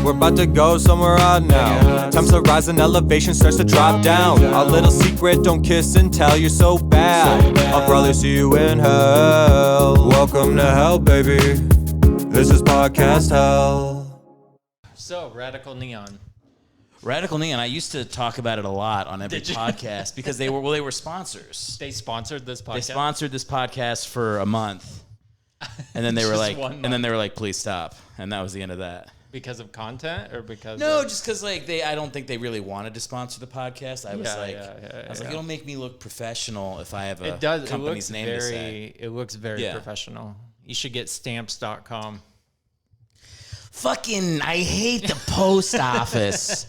we're about to go somewhere odd now. Times to rise and elevation starts to drop down. Our little secret, don't kiss and tell, you're so bad. I'll probably see you in hell. Welcome to hell, baby. This is podcast hell. So, Radical Neon. Radical Neon, I used to talk about it a lot on every podcast because they were sponsors. They sponsored this podcast? They sponsored this podcast for a month. And then they were like, please stop. And that was the end of that. Because of content or because just because I don't think they really wanted to sponsor the podcast. I was like, it'll make me look professional if I have a company's name to say. It looks very professional. You should get stamps.com. Fucking, I hate the post office.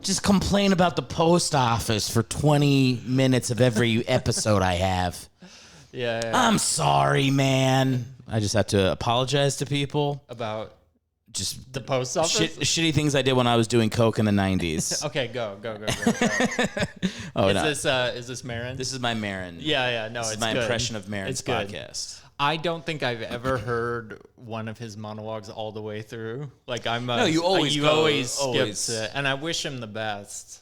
Just complain about the post office for 20 minutes of every episode I have. Yeah. I'm sorry, man. I just have to apologize to people. About just the post office? Shitty things I did when I was doing coke in the 90s. Okay, go. Is this Marin? This is my Marin. Yeah. No, this it's is my good. impression of Marin's good. podcast. I don't think I've ever heard one of his monologues all the way through. Like you always skipped it, and I wish him the best.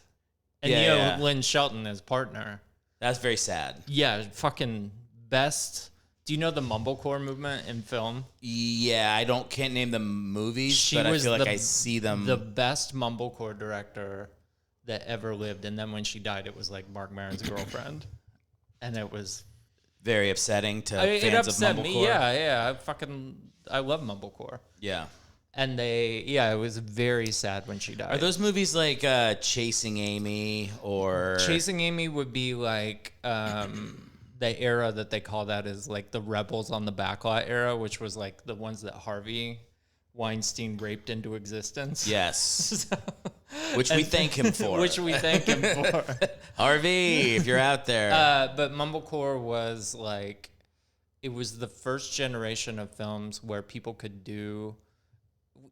And Lynn Shelton, his partner. That's very sad. Yeah, fucking best. Do you know the Mumblecore movement in film? Yeah, can't name the movies, but I feel like I see them. The best Mumblecore director that ever lived, and then when she died, it was like Mark Maron's girlfriend, and it was very upsetting to fans of Mumblecore. It upset me. Yeah. I love Mumblecore. Yeah. And it was very sad when she died. Are those movies like Chasing Amy or? Chasing Amy would be like the era that they call that is like the Rebels on the Backlot era, which was like the ones that Harvey Weinstein raped into existence. Yes. Which we thank him for. Harvey, if you're out there. But Mumblecore was like, it was the first generation of films where people could do,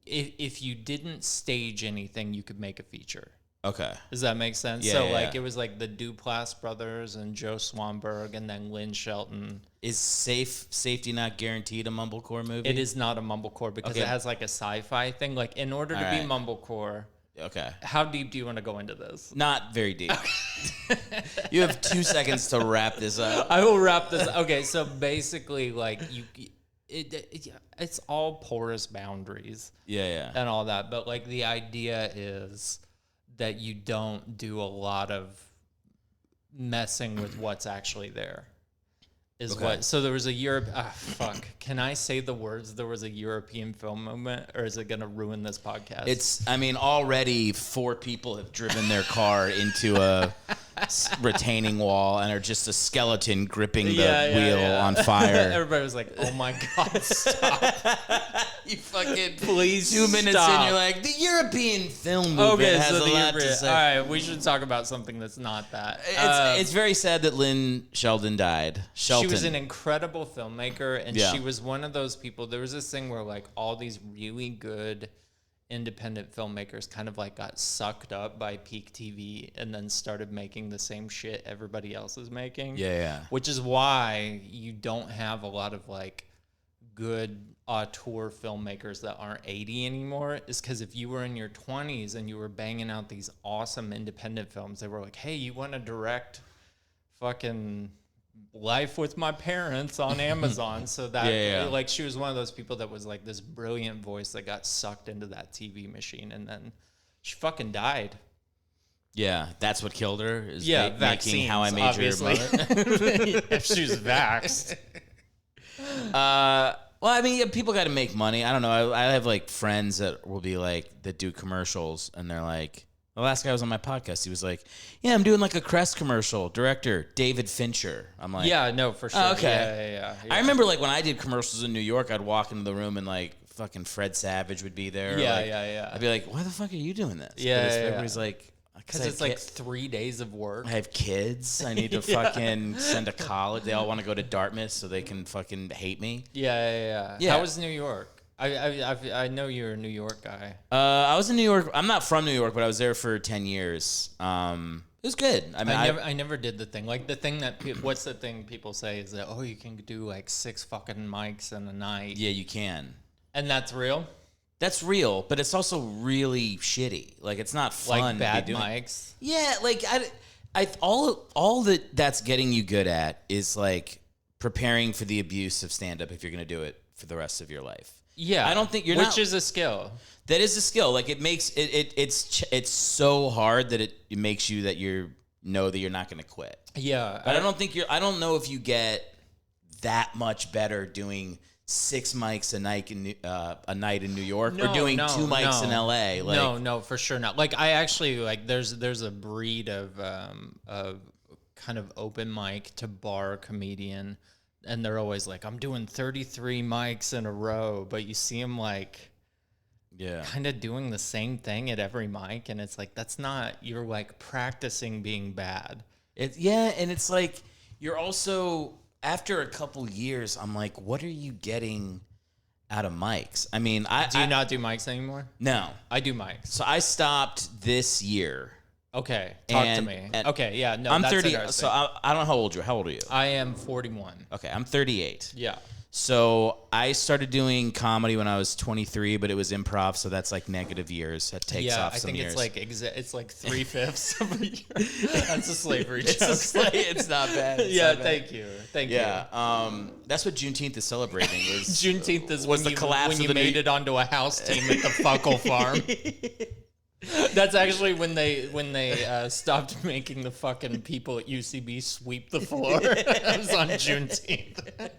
if you didn't stage anything, you could make a feature. Okay. Does that make sense? Yeah, it was like the Duplass brothers and Joe Swanberg and then Lynn Shelton. Is safety not guaranteed a Mumblecore movie? It is not a Mumblecore because it has like a sci-fi thing. Like in order to be Mumblecore. Okay. How deep do you want to go into this? Not very deep. You have 2 seconds to wrap this up. I will wrap this. Okay, so basically, like it's all porous boundaries. Yeah. And all that, but like the idea is that you don't do a lot of messing with what's actually there. So there was a can I say the words? There was a European film movement, or is it going to ruin this podcast? Already 4 people have driven their car into a retaining wall and are just a skeleton gripping the wheel on fire. Everybody was like, oh my God, stop. You fucking please 2 minutes in, you're like, the European film movement has a lot to say. All right, we should talk about something that's not that. It's very sad that Lynn Shelton died. She was an incredible filmmaker, and she was one of those people. There was this thing where like all these really good independent filmmakers kind of like got sucked up by peak TV and then started making the same shit everybody else is making. Yeah. Which is why you don't have a lot of like good auteur filmmakers that aren't 80 anymore, is because if you were in your 20s and you were banging out these awesome independent films, they were like, hey, you want to direct fucking Life with My Parents on Amazon. So that like she was one of those people that was like this brilliant voice that got sucked into that TV machine, and then she fucking died. Yeah, that's what killed her. Vaccines, making How I Made Your Mother. If she was vaxxed. Well, I mean, people got to make money. I don't know. I have like friends that will be like that do commercials, and they're like, the last guy was on my podcast. He was like, yeah, I'm doing like a Crest commercial. Director, David Fincher. I'm like, yeah, no, for sure. Oh, okay. Yeah. I remember like when I did commercials in New York, I'd walk into the room and like fucking Fred Savage would be there. Yeah. I'd be like, why the fuck are you doing this? Everybody's like, because it's like 3 days of work. I have kids. I need to fucking send to college. They all want to go to Dartmouth so they can fucking hate me. Yeah. How was New York? I know you're a New York guy. I was in New York. I'm not from New York, but I was there for 10 years. It was good. I mean, I never did the thing. Like the thing that what's the thing people say is that you can do like 6 fucking mics in a night. Yeah, you can. And that's real. That's real, but it's also really shitty. Like, it's not fun. Like bad to be doing. mics. Yeah, like all that's getting you good at is like preparing for the abuse of stand-up if you're going to do it for the rest of your life. Yeah, I don't think which is a skill. That is a skill. Like, it makes it's so hard that it makes you that you're not going to quit. Yeah, but I don't know if you get that much better doing 6 mics a night in New York or doing 2 mics in LA. Like, no, for sure not. Like, I actually like there's a breed of kind of open mic to bar comedian, and they're always like, I'm doing 33 mics in a row, but you see them like kind of doing the same thing at every mic, and it's like, that's not, you're like practicing being bad. And it's like, you're also, after a couple years, I'm like, what are you getting out of mics? I mean, do you not do mics anymore? No. I do mics. So I stopped this year. Okay, talk to me. Okay, yeah, no, I'm that's 30, so I don't know how old you are. How old are you? I am 41. Okay, I'm 38. Yeah. So I started doing comedy when I was 23, but it was improv, so that's like negative years. That takes off some years. Yeah, I think it's like 3/5 of a year. That's a slavery joke. It's not bad. Thank you. That's what Juneteenth is celebrating. Juneteenth is was the collapse when of you made it onto a house team at the Fuckle Farm. That's actually when they stopped making the fucking people at UCB sweep the floor. It was on Juneteenth.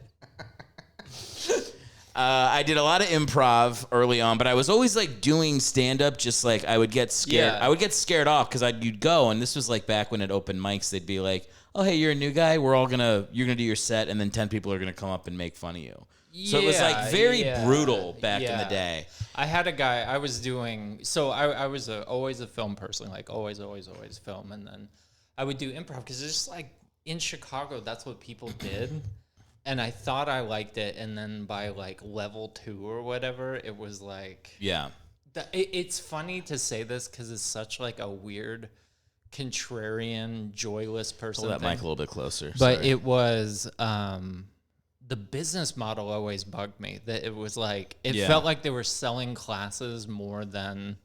I did a lot of improv early on, but I was always like doing stand-up, just like I would get scared. Yeah. I would get scared off because you'd go, and this was like back when at open mics, they'd be like, oh, hey, you're a new guy. You're gonna do your set, and then 10 people are gonna come up and make fun of you. So it was like very brutal back in the day. I had a guy I was doing, so I was always a film person, like always film. And then I would do improv because it's just like in Chicago, that's what people did. And I thought I liked it. And then by like level 2 or whatever, it was like, it's funny to say this because it's such like a weird contrarian, joyless person. Pull that thing. mic a little bit closer. But Sorry. it was, the business model always bugged me. That it was like, it felt like they were selling classes more than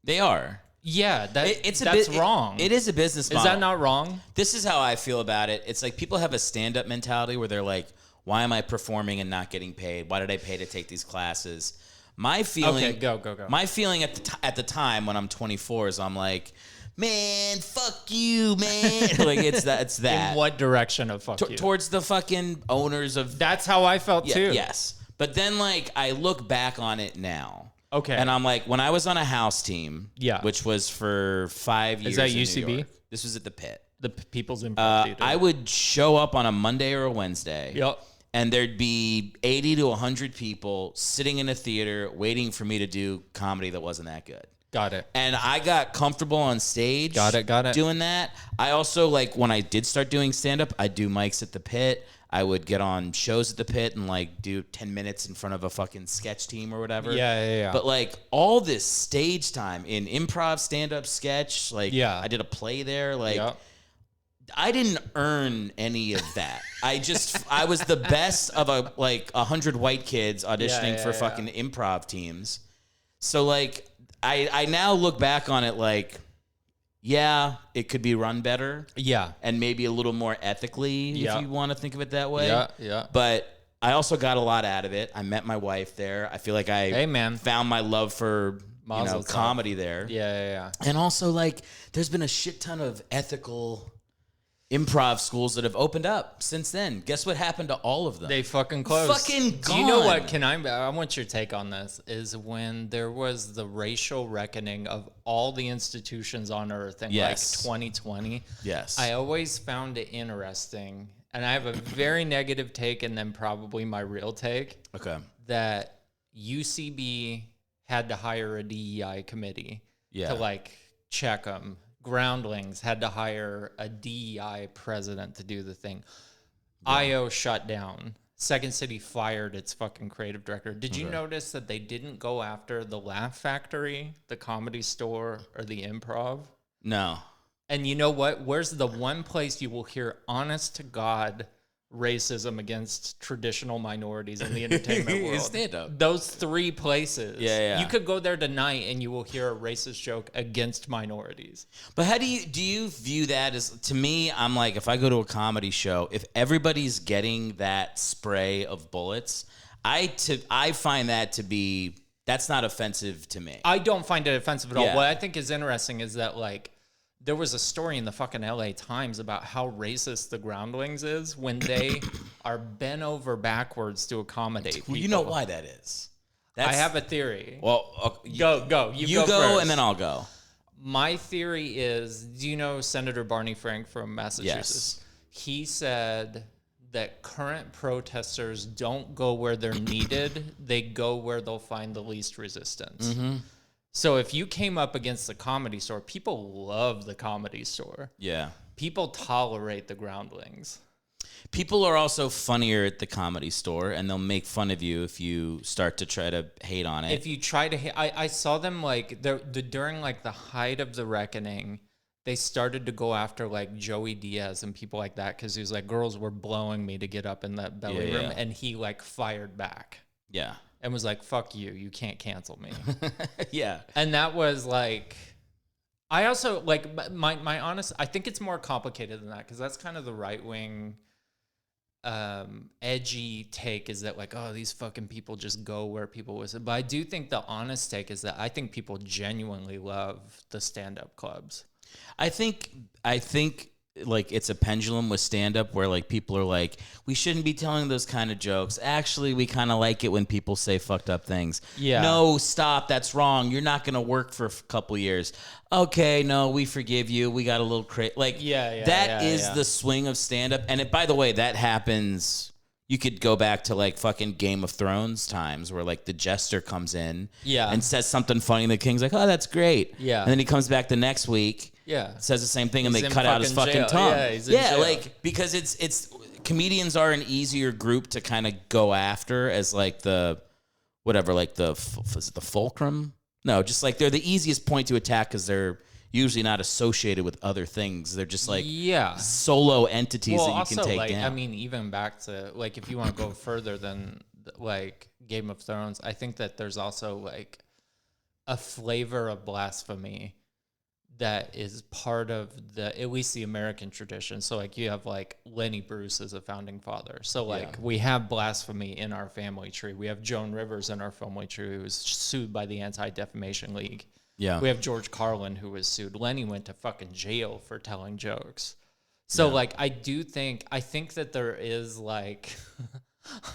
they are. Yeah, that's wrong. It is a business model. Is that not wrong? This is how I feel about it. It's like people have a stand-up mentality where they're like, why am I performing and not getting paid? Why did I pay to take these classes? My feeling... Okay, go. My feeling at the time when I'm 24 is I'm like, man, fuck you, man. Like, it's that. In what direction of fuck you? Towards the fucking owners of... That's how I felt too. Yes. But then, like, I look back on it now. Okay. And I'm like, when I was on a house team, which was for 5 years. Is that in UCB? New York, this was at the Pit. The People's Improv Theater. I would show up on a Monday or a Wednesday. Yep. And there'd be 80 to 100 people sitting in a theater waiting for me to do comedy that wasn't that good. Got it. And I got comfortable on stage. Got it. Doing that. I also, like, when I did start doing stand-up, I'd do mics at the Pit. I would get on shows at the Pit and, like, do 10 minutes in front of a fucking sketch team or whatever. Yeah. But, like, all this stage time in improv, stand-up, sketch, like, I did a play there. Like, I didn't earn any of that. I was the best of 100 white kids auditioning for fucking improv teams. So, like, I now look back on it like, it could be run better. Yeah. And maybe a little more ethically, if you want to think of it that way. Yeah. But I also got a lot out of it. I met my wife there. I feel like I found my love for comedy there. Yeah. And also, like, there's been a shit ton of ethical improv schools that have opened up since then. Guess what happened to all of them? They fucking closed. Fucking gone. Do you know what? I want your take on this. Is when there was the racial reckoning of all the institutions on Earth in like 2020. Yes. I always found it interesting, and I have a very negative take, and then probably my real take. Okay. That UCB had to hire a DEI committee to like check them. Groundlings had to hire a DEI president to do the thing. IO shut down. Second City fired its fucking creative director. Did you notice that they didn't go after the Laugh Factory, the Comedy Store, or the Improv? No. And you know what? Where's the one place you will hear honest to God racism against traditional minorities in the entertainment world. Stand-up. Those 3 places. Yeah. You could go there tonight and you will hear a racist joke against minorities. But how do you view that as, to me, I'm like, if I go to a comedy show, if everybody's getting that spray of bullets, I find that to be, that's not offensive to me. I don't find it offensive at all. Yeah. What I think is interesting is that, like, there was a story in the fucking LA Times about how racist the Groundlings is when they are bent over backwards to accommodate people. You know why that is? I have a theory. Well, Go. You go go first. and then I'll go. My theory is, do you know Senator Barney Frank from Massachusetts? Yes. He said that current protesters don't go where they're needed. They go where they'll find the least resistance. Mm-hmm. So if you came up against the Comedy Store, people love the Comedy Store. Yeah. People tolerate the Groundlings. People are also funnier at the Comedy Store, and they'll make fun of you if you start to try to hate on it. If you try to hate, I saw them like during like the height of the reckoning, they started to go after like Joey Diaz and people like that because he was like, girls were blowing me to get up in that belly room, and he like fired back. Yeah. And was like, fuck you, you can't cancel me. Yeah. And that was like, I also like my honest, I think it's more complicated than that because that's kind of the right wing edgy take is that like, oh, these fucking people just go where people listen. But I do think the honest take is that I think people genuinely love the stand-up clubs. I think like it's a pendulum with stand-up where like people are like, we shouldn't be telling those kind of jokes. Actually, we kind of like it when people say fucked up things. Yeah. No, stop. That's wrong. You're not going to work for a couple years. Okay, no, we forgive you. We got a little crazy. Like, that is the swing of stand-up. And by the way, that happens. You could go back to like fucking Game of Thrones times where like the jester comes in and says something funny and the king's like, oh, that's great. Yeah. And then he comes back the next week. Yeah. Says the same thing and He's they in cut out his fucking jail. tongue. Yeah, he's in jail. Like because it's comedians are an easier group to kind of go after as like the whatever, like is it the fulcrum? No, just like they're the easiest point to attack because they're usually not associated with other things. They're just like solo entities that you also, can take like, down. I mean, even back to like if you want to go further than like Game of Thrones, I think that there's also like a flavor of blasphemy that is part of at least the American tradition. So like you have like Lenny Bruce as a founding father. So like we have blasphemy in our family tree. We have Joan Rivers in our family tree who was sued by the Anti-Defamation League. Yeah. We have George Carlin who was sued. Lenny went to fucking jail for telling jokes. So like I think that there is like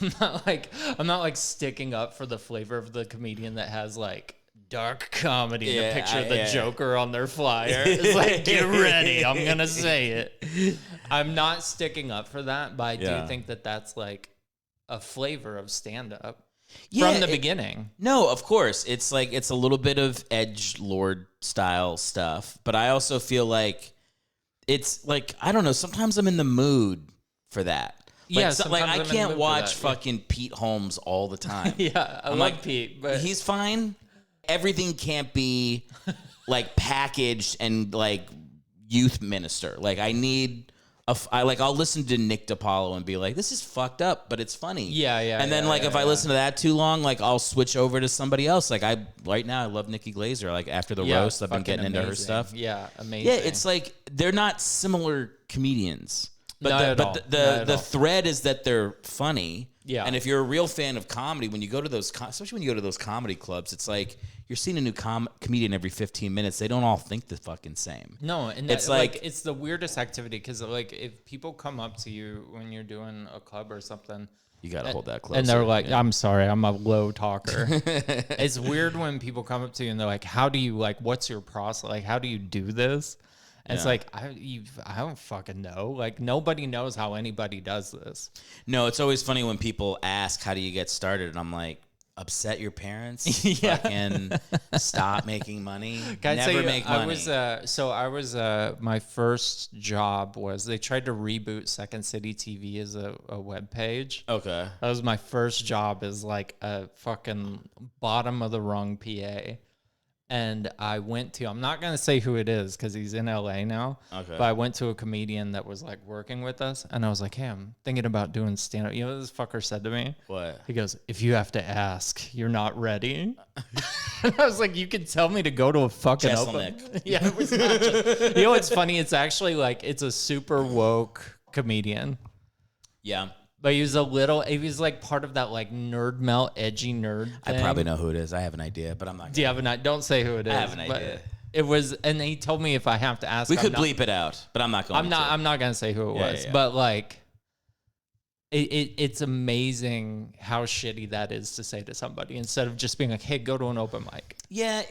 I'm not like sticking up for the flavor of the comedian that has like dark comedy and a picture of the Joker on their flyer. It's like, get ready, I'm gonna say it. I'm not sticking up for that, but I do think that that's like a flavor of stand-up from the beginning. No, of course. It's like it's a little bit of edgelord style stuff, but I also feel like it's like, I don't know, sometimes I'm in the mood for that. Like, I can't watch fucking Pete Holmes all the time. I like Pete, but he's fine. Everything can't be like packaged and like youth minister. Like I'll listen to Nick DiPaolo and be like, this is fucked up, but it's funny. And then if I listen to that too long, like I'll switch over to somebody else. Like right now I love Nikki Glaser. Like after the roast, I've been getting into her stuff. Yeah, amazing. Yeah, it's like they're not similar comedians. But the thread is that they're funny. Yeah. And if you're a real fan of comedy, when you go to those, especially when you go to those comedy clubs, it's like you're seeing a new comedian every 15 minutes. They don't all think the fucking same. No, and it's like it's the weirdest activity because like if people come up to you when you're doing a club or something, you gotta hold that close. And they're like, "I'm sorry, I'm a low talker." It's weird when people come up to you and they're like, "How do you what's your process? Like, how do you do this?" And it's like, I don't fucking know. Like, nobody knows how anybody does this. No, it's always funny when people ask, how do you get started? And I'm like, upset your parents? Fucking stop making money. Never make money. My first job was, they tried to reboot Second City TV as a web page. Okay. That was my first job as like a fucking bottom of the rung PA. And I went to, I'm not going to say who it is because he's in LA now. Okay. But I went to a comedian that was like working with us. And I was like, hey, I'm thinking about doing stand up. You know what this fucker said to me? What? He goes, if you have to ask, you're not ready. And I was like, you can tell me to go to a fucking open. Yeah, it was not just. You know what's funny? It's actually like, it's a super woke comedian. Yeah. But he was like part of that like nerd melt, edgy nerd thing. I probably know who it is. I have an idea, but I'm not. Do you have an idea? Don't say who it is. I have an idea. It was, and he told me if I have to ask. We could bleep it out, but I'm not going to. I'm not going to say who it was. Yeah. But like, it's amazing how shitty that is to say to somebody instead of just being like, hey, go to an open mic. Yeah,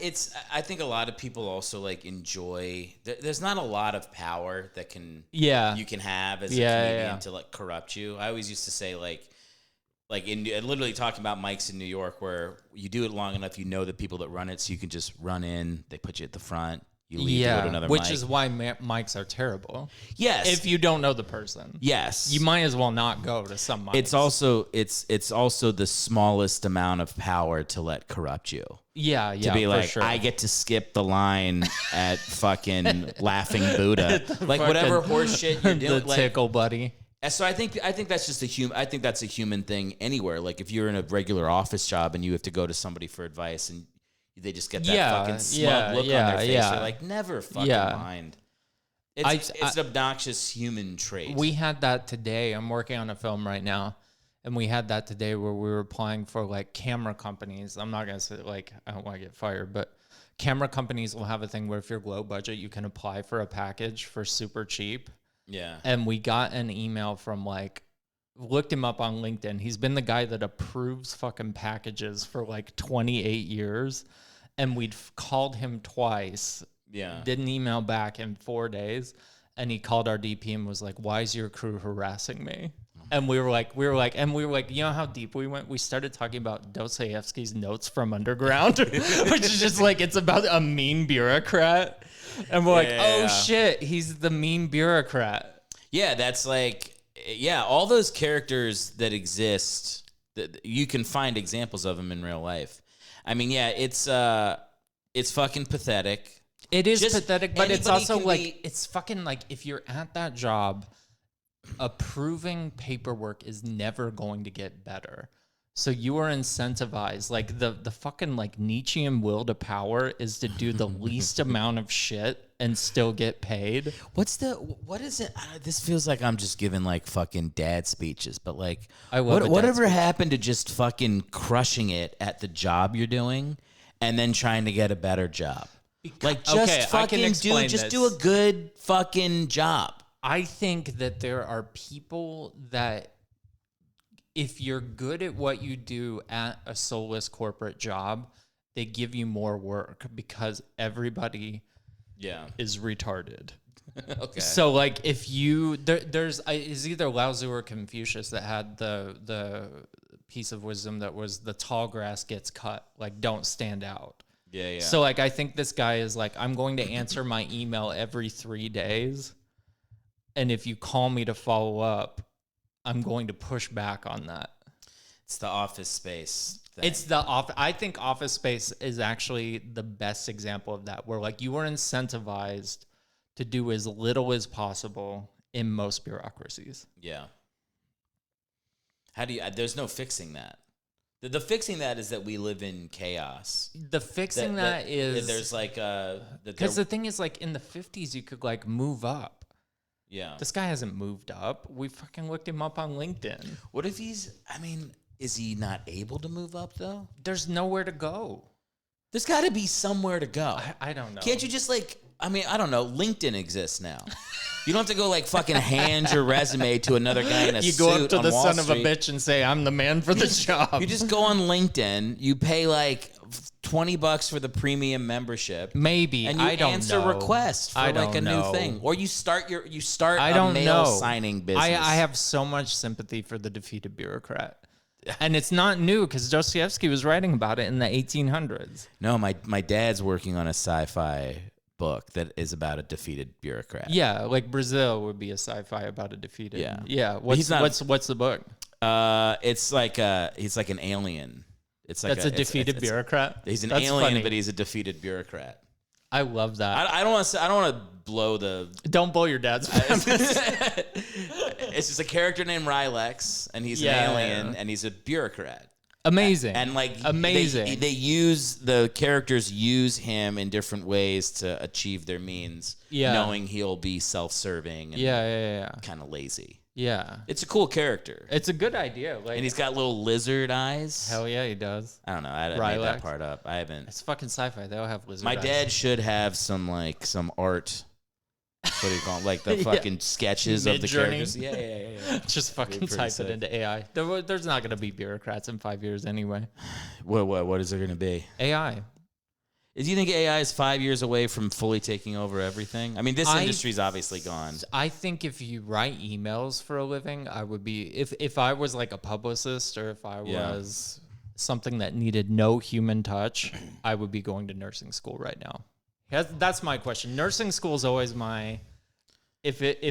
I think a lot of people also like enjoy. There's not a lot of power that you can have as a comedian to like corrupt you. I always used to say like in literally talking about mics in New York, where you do it long enough, you know the people that run it, so you can just run in. They put you at the front. You leave to go to another which mic. is why mics are terrible. Yes, if you don't know the person. Yes, you might as well not go to some mics. It's also the smallest amount of power to let corrupt you. Yeah, to be like, sure. I get to skip the line at fucking Laughing Buddha, like whatever horse shit you're doing, the tickle buddy. So I think that's just I think that's a human thing anywhere. Like if you're in a regular office job and you have to go to somebody for advice and they just get that fucking smug look on their face. They're like, never fucking mind. It's an obnoxious human trait. We had that today. I'm working on a film right now. And we had that today where we were applying for like camera companies. I'm not going to say like, I don't want to get fired, but camera companies will have a thing where if you're low budget, you can apply for a package for super cheap. Yeah. And we got an email from like, looked him up on LinkedIn. He's been the guy that approves fucking packages for like 28 years. And we'd called him twice. Yeah. Didn't email back in 4 days. And he called our DP and was like, why is your crew harassing me? And we were like, you know how deep we went? We started talking about Dostoevsky's Notes from Underground, which is just like, it's about a mean bureaucrat. And we're like, oh shit, he's the mean bureaucrat. Yeah, that's like, all those characters that exist, that you can find examples of them in real life. I mean, it's fucking pathetic. It is pathetic, but it's also like, it's fucking like, if you're at that job, approving paperwork is never going to get better. So you are incentivized. Like the fucking like Nietzschean will to power is to do the least amount of shit and still get paid. What is it? This feels like I'm just giving like fucking dad speeches, but like whatever happened to just fucking crushing it at the job you're doing and then trying to get a better job? Like just fucking do a good fucking job. I think that there are people that if you're good at what you do at a soulless corporate job, they give you more work because everybody is retarded. Okay. So like if you there's is either Lao Tzu or Confucius that had the piece of wisdom that was the tall grass gets cut, like don't stand out. Yeah. So like I think this guy is like, I'm going to answer my email every 3 days. And if you call me to follow up, I'm going to push back on that. It's the Office Space thing. I think Office Space is actually the best example of that, where like you are incentivized to do as little as possible in most bureaucracies. Yeah. There's no fixing that. The fixing that is that we live in chaos. The fixing that is there's like because the thing is like in the 50s you could like move up. Yeah. This guy hasn't moved up. We fucking looked him up on LinkedIn. What if is he not able to move up though? There's nowhere to go. There's got to be somewhere to go. I don't know. Can't you just like, I don't know. LinkedIn exists now. You don't have to go like fucking hand your resume to another guy in a suit. You go up to the Wall son Street. of a bitch and say, I'm the man for the job. You just go on LinkedIn. You pay like $20 for the premium membership. Maybe. And you answer requests for like a new thing. Or you start a mail signing business. I have so much sympathy for the defeated bureaucrat. And it's not new because Dostoevsky was writing about it in the 1800s. No, my dad's working on a sci-fi book that is about a defeated bureaucrat. Yeah, like Brazil would be a sci-fi about a defeated. Yeah. Yeah. What's the book? It's like he's like an alien. It's like That's a defeated bureaucrat. He's an That's alien, funny. but he's a defeated bureaucrat. I love that. I don't want to. I don't want to blow the. Don't blow your dad's It's just a character named Rylex, and he's an alien, and he's a bureaucrat. Amazing. And like amazing. They use the characters use him in different ways to achieve their means, knowing he'll be self-serving and kind of lazy. Yeah. It's a cool character. It's a good idea. Like, And he's got little lizard eyes. hell yeah, he does. I don't know. I made that part up. I haven't. It's fucking sci-fi. They all have lizard My eyes. dad should have some art. What do you call it? Like the fucking sketches of the Mid-journey. characters. Yeah. Just fucking pretty type sick. it into AI. There's not going to be bureaucrats in 5 years anyway. What is there going to be? AI. Do you think AI is 5 years away from fully taking over everything? I mean, this industry's obviously gone. I think if you write emails for a living, I would be if I was like a publicist or if I was something that needed no human touch, I would be going to nursing school right now. That's my question. Nursing school is always my if it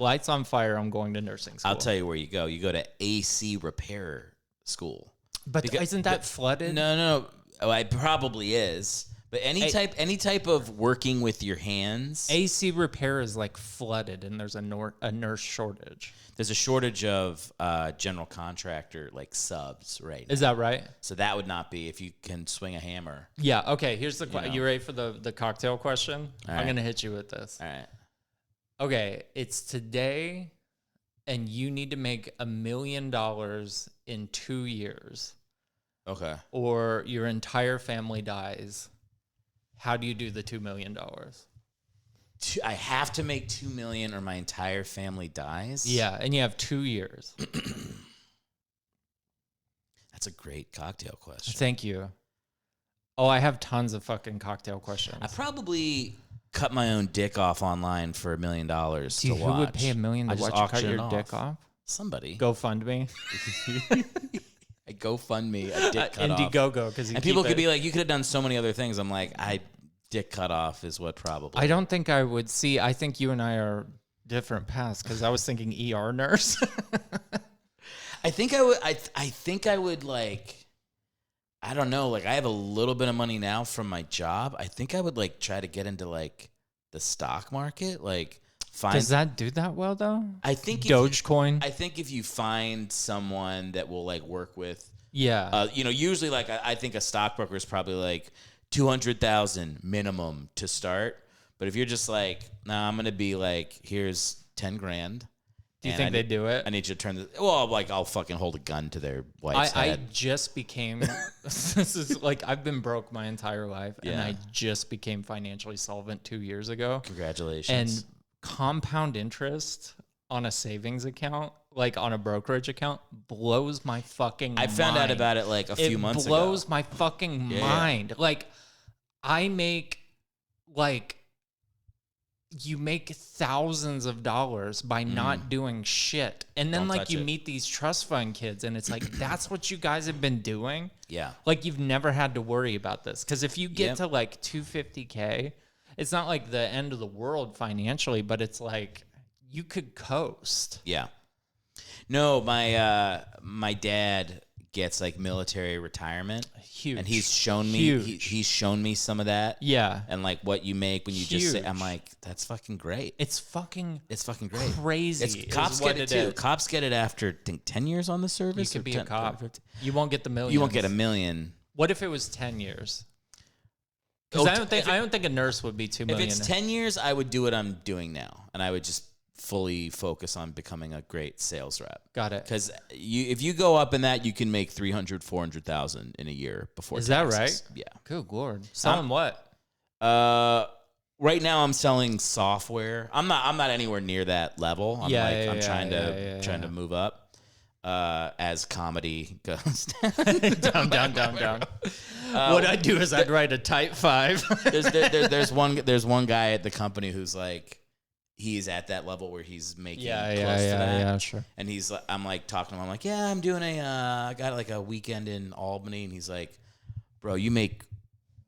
lights on fire, I'm going to nursing school. I'll tell you where you go. You go to AC repair school. But isn't that flooded? No. Oh, it probably is. But any type of working with your hands. AC repair is like flooded, and there's a nurse shortage. There's a shortage of general contractor like subs right now. Is that right? So that would not be if you can swing a hammer. Yeah. Okay. Here's the question. You ready for the cocktail question? All I'm right. gonna hit you with this. All right. Okay. It's today, and you need to make $1 million in 2 years. Okay. Or your entire family dies. How do you do the $2 million? I have to make $2 million, or my entire family dies. Yeah, and you have 2 years. That's a great cocktail question. Thank you. Oh, I have tons of fucking cocktail questions. I probably cut my own dick off online for $1 million to watch. Who would pay $1 million I to just watch you cut auction it your dick off? Somebody. GoFundMe. I GoFundMe a dick cut off. Indiegogo, because And people could be like, you could have done so many other things. I'm like, dick cut off is what probably. I don't think I would see. I think you and I are different paths, because I was thinking ER nurse. I think I would. I think I would like. I don't know. Like I have a little bit of money now from my job. I think I would like try to get into like the stock market. Like find. Does that do that well though? I think Dogecoin. I think if you find someone that will like work with. Yeah. Usually like I think a stockbroker is probably like 200,000 minimum to start. But if you're just like, nah, I'm gonna be like, here's 10 grand. Do you think they do it? I need you to turn I'll fucking hold a gun to their wife's I head. just became. This is like I've been broke my entire life, and Yeah. I just became financially solvent 2 years ago. Congratulations. And compound interest on a savings account, like on a brokerage account, blows my fucking mind. I found out about it like a few months ago. It blows my fucking mind. Like, I make, like, you make thousands of dollars by not doing shit. And then, Don't like, touch you it. meet these trust fund kids, and it's like, that's what you guys have been doing? Yeah. Like, you've never had to worry about this. Because if you get Yep. to, like, 250K, it's not like the end of the world financially, but it's like, you could coast. Yeah. No, my dad gets like military retirement. Huge. And he's shown me he's shown me some of that. Yeah. And like what you make when you just say, Huge. I'm like, that's fucking great. It's fucking great. crazy. It's, cops is get what it too. is. Cops get it after I think 10 years on the You service. could or be 10 a cop. 15. You won't get the millions. You won't get $1 million. What if it was 10 years? Because I don't think a nurse would be $2 million. If it's 10 years, I would do what I'm doing now, and I would just fully focus on becoming a great sales rep. Got it. Because if you go up in that, you can make 400,000 in a year before. Is taxes. that right? Yeah. Good Lord. Selling what? Right now I'm selling software. I'm not anywhere near that level. I'm trying to move up. As comedy goes down. What I'd do is I'd write a type 5. there's one guy at the company who's like, he's at that level where he's making close to that. Yeah, sure. And he's like, I'm like talking to him. I'm like, I'm doing I got like a weekend in Albany, and he's like, bro, you make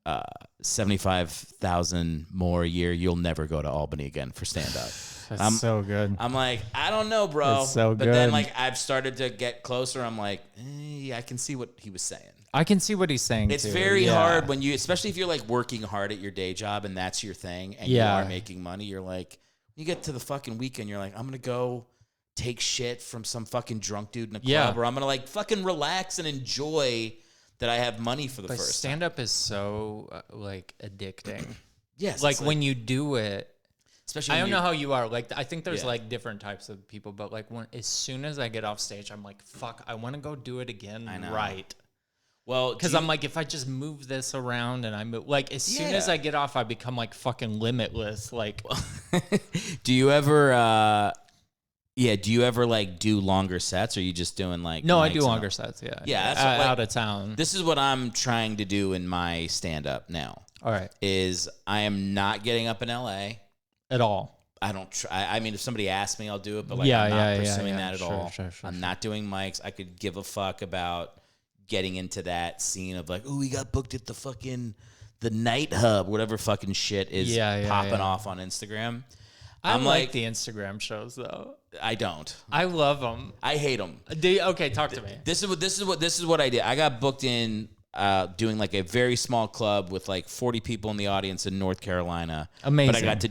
$75,000 more a year, you'll never go to Albany again for stand up. That's so good. I'm like, I don't know, bro. It's so but then good. like I've started to get closer. I'm like, I can see what he was saying. I can see what he's saying. It's too. very hard when you, especially if you're like working hard at your day job and that's your thing and you are making money. You're like, you get to the fucking weekend, you're like, I'm gonna go take shit from some fucking drunk dude in a club, or I'm gonna like fucking relax and enjoy that I have money for the first time. Stand up is so like addicting. Yes, like when you do it. Especially I don't know how you are. Like, I think there's like different types of people, but like as soon as I get off stage, I'm like, fuck, I want to go do it again. I know. Right. Well, because I'm like, if I just move this around and I move, like, as soon as I get off, I become like fucking limitless. Like, do you ever, do you ever like do longer sets, or are you just doing like? No, I do longer sets. Yeah. Yeah. That's out of town. This is what I'm trying to do in my stand up now. All right. Is I am not getting up in LA. At all. I don't try. I mean, if somebody asks me, I'll do it, but like I'm not pursuing that at all. Sure, I'm not doing mics. I could give a fuck about getting into that scene of like, oh, we got booked at the Night Hub, whatever fucking shit is popping off on Instagram. I'm like the Instagram shows though. I don't. I love them. I hate them. Okay, talk to me. This is what I did. I got booked in doing like a very small club with like 40 people in the audience in North Carolina. Amazing. But I got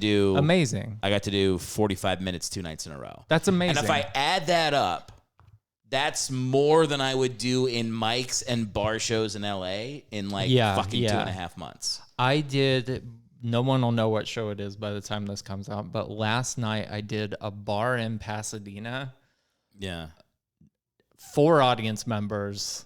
to do 45 minutes 2 nights in a row. That's amazing. And if I add that up, that's more than I would do in mics and bar shows in LA in like fucking 2.5 months. I did. No one will know what show it is by the time this comes out. But last night I did a bar in Pasadena. Yeah. 4 audience members.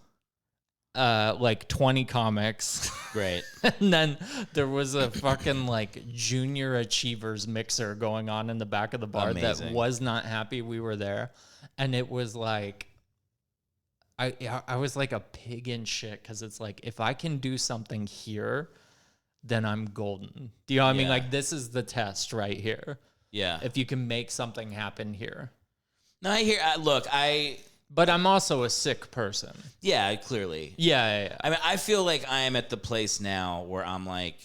Like 20 comics. Great. And then there was a fucking like junior achievers mixer going on in the back of the bar that was not happy we were there. And it was like, I was like a pig in shit, because it's like, if I can do something here, then I'm golden. Do you know what I mean? Like, this is the test right here. Yeah. If you can make something happen here. No, I hear, look, But I'm also a sick person. Yeah, clearly. Yeah. I mean, I feel like I am at the place now where I'm like,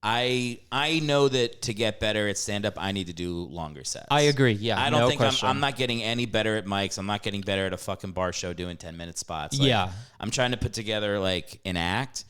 I know that to get better at stand-up, I need to do longer sets. I agree, yeah. I don't think I'm not getting any better at mics. I'm not getting better at a fucking bar show doing 10-minute spots. Like, I'm trying to put together, like, an act,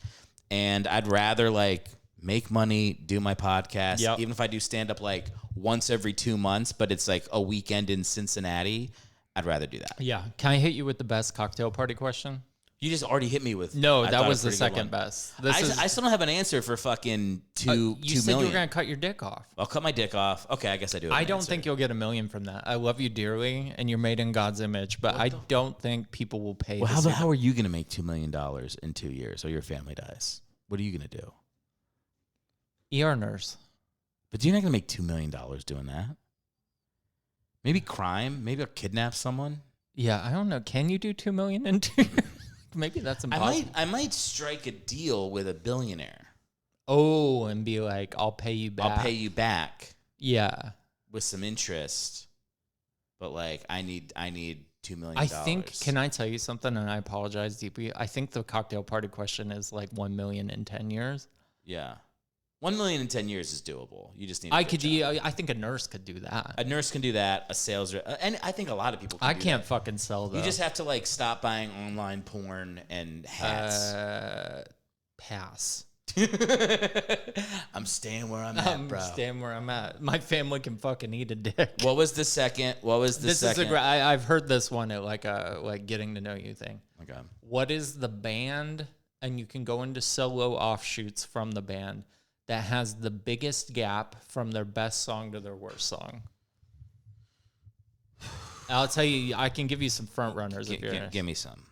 and I'd rather, like, make money, do my podcast, even if I do stand-up, like, once every 2 months, but it's, like, a weekend in Cincinnati, I'd rather do that. Yeah. Can I hit you with the best cocktail party question? You just already hit me with. No, that was the second best. I still don't have an answer for fucking two you said million. you were going to cut your dick off. I'll cut my dick off. Okay, I guess I do. I don't think you'll get $1 million from that. I love you dearly, and you're made in God's image, but I don't think people will pay. Well, how are you going to make $2 million in 2 years, or your family dies? What are you going to do? ER nurse. But you're not going to make $2 million doing that. Maybe crime. Maybe I'll kidnap someone. Yeah, I don't know. Can you do $2 million in 2 years? Maybe that's impossible. I might strike a deal with a billionaire. Oh, and be like, I'll pay you back. I'll pay you back. Yeah. With some interest. But like, I need $2 million. I think, can I tell you something? And I apologize deeply. I think the cocktail party question is like 1 million in 10 years. Yeah. 1 million in 10 years is doable. You just need. I think a nurse could do that. A nurse can do that. A sales rep, and I think a lot of people. Can I can't fucking sell though. You just have to like stop buying online porn and hats. Pass. I'm staying where I'm at, bro. I'm staying where I'm at. My family can fucking eat a dick. What was the second? This is I've heard this one at like getting to know you thing. Okay. What is the band? And you can go into solo offshoots from the band that has the biggest gap from their best song to their worst song. I'll tell you, I can give you some front runners if you're interested. Give me some.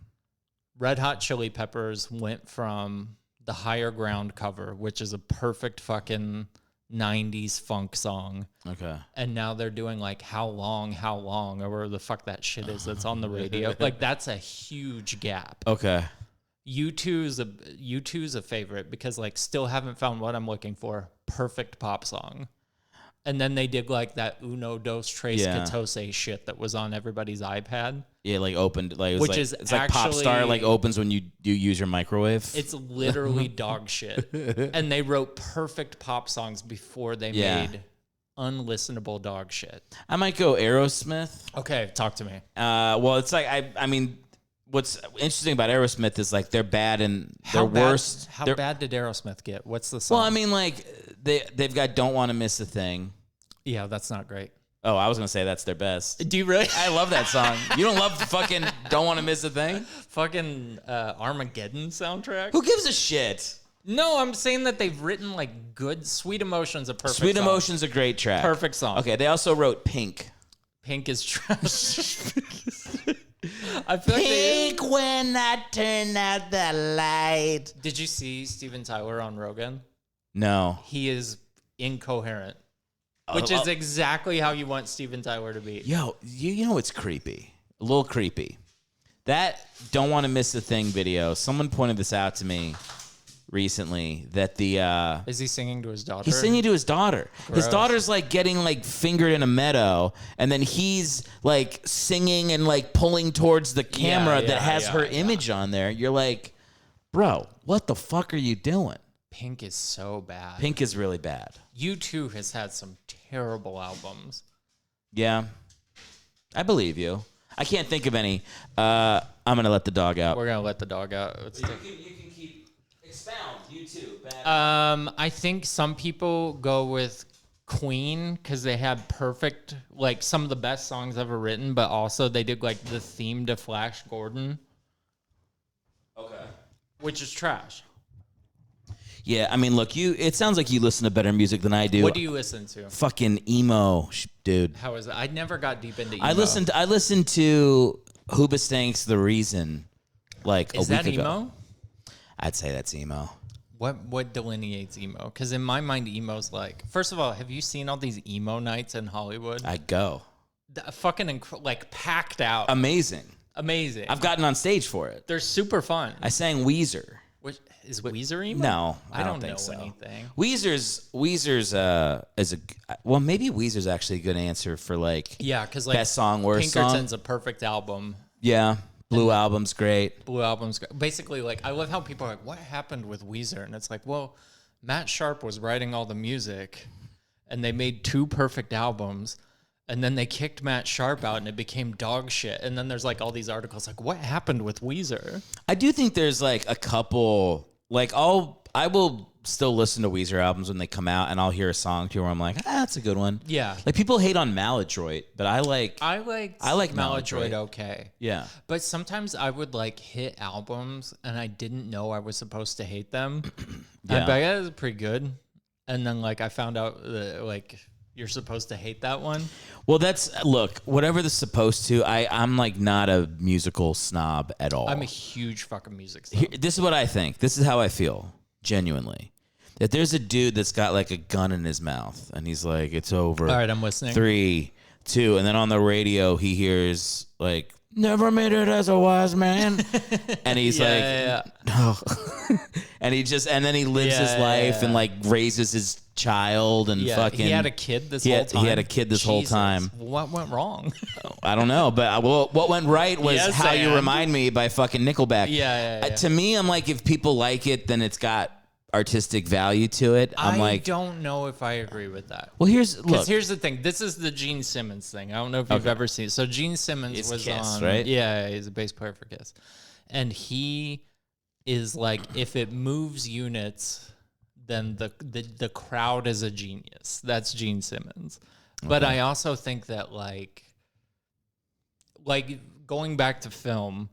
Red Hot Chili Peppers went from the Higher Ground cover, which is a perfect fucking 90s funk song. Okay. And now they're doing like How Long, or whatever the fuck that shit is that's on the radio. Like, that's a huge gap. Okay. U2's a favorite because like Still Haven't Found What I'm Looking For, perfect pop song. And then they did like that Uno Dos Tres Catose shit that was on everybody's iPad. Yeah, like opened, like it was Which like, is it's like Pop Star actually- like opens when you do use your microwave. It's literally dog shit. And they wrote perfect pop songs before they made unlistenable dog shit. I might go Aerosmith. Okay, talk to me. Well, it's like I mean, what's interesting about Aerosmith is like they're bad and they're worse. How They're- bad did Aerosmith get? What's the song? Well, I mean, like they've got "Don't Want to Miss a Thing." yeah, that's not great. Oh, I was gonna say that's their best. Do you really? I love that song. You don't love fucking "Don't Want to Miss a Thing"? Fucking Armageddon soundtrack? Who gives a shit? No, I'm saying that they've written like good Sweet Emotion's a perfect Sweet song. Emotion's a great track. Perfect song. Okay, they also wrote "Pink." Pink is trash. I feel like Pink when I turn out the light. Did you see Steven Tyler on Rogan? No. He is incoherent, which is exactly how you want Steven Tyler to be. Yo, you know what's creepy? A little creepy. That "Don't Want to Miss a Thing" video, someone pointed this out to me recently, that the Is he singing to his daughter? he's singing to his daughter. His Gross. daughter's like getting like fingered in a meadow, and then he's like singing and like pulling towards the camera that has her image on there. You're like, bro, what the fuck are you doing? Pink is so bad. Pink is really bad. U2 has had some terrible albums. Yeah, I believe you. I can't think of any. I'm gonna let the dog out. We're gonna let the dog out. Let's take- You can keep expound. You too. I think some people go with Queen because they had perfect, like some of the best songs ever written, but also they did like the theme to Flash Gordon, Okay. which is trash. Yeah, I mean, look, it sounds like you listen to better music than I do. What do you listen to? Fucking emo, dude. How is it? I never got deep into emo. I listened to Hoobastank's "The Reason" like Is a week that ago. emo? I'd say that's emo. What delineates emo? Because in my mind, emo's like, first of all, have you seen all these emo nights in Hollywood? I'd go. Fucking like packed out. Amazing. Amazing. I've gotten on stage for it. They're super fun. I sang Weezer. Which, is Weezer emo? No, I don't think know so. anything. Weezer's is a well, maybe Weezer's actually a good answer for like Yeah, because like best song, worst song. Pinkerton's a perfect album. Yeah, Blue Album's great. Blue Album's basically like, I love how people are like, what happened with Weezer? And it's like, well, Matt Sharp was writing all the music and they made 2 perfect albums and then they kicked Matt Sharp out and it became dog shit. And then there's like all these articles like, what happened with Weezer? I do think there's like a couple, like I will still listen to Weezer albums when they come out, and I'll hear a song too where I'm like, that's a good one. Yeah. Like people hate on Maladroit, but I like Maladroit Maladroit. okay. Yeah. But sometimes I would like hit albums and I didn't know I was supposed to hate them. Yeah. I'd be like, that was pretty good. And then like I found out that like you're supposed to hate that one. Well, look, whatever the supposed to, I'm like not a musical snob at all. I'm a huge fucking music snob. This is what I think. This is how I feel, genuinely. That there's a dude that's got like a gun in his mouth and he's like, it's over. All right, I'm listening. 3, 2, and then on the radio he hears like, never made it as a wise man. And he's no. And then he lives his life and like raises his child and fucking. He had a kid this whole time. He had a kid this whole Jesus. time. What went wrong? I don't know, but what went right was Yes, How You and. Remind Me by fucking Nickelback. Yeah. To me, I'm like, if people like it, then it's got artistic value to it. I don't know if I agree with that. Well, here's the thing. This is the Gene Simmons thing. I don't know if you've ever seen it. So Gene Simmons It's was Kiss, on, right? Yeah, he's a bass player for Kiss, and he is like, if it moves units, then the crowd is a genius. That's Gene Simmons. But I also think that like going back to film,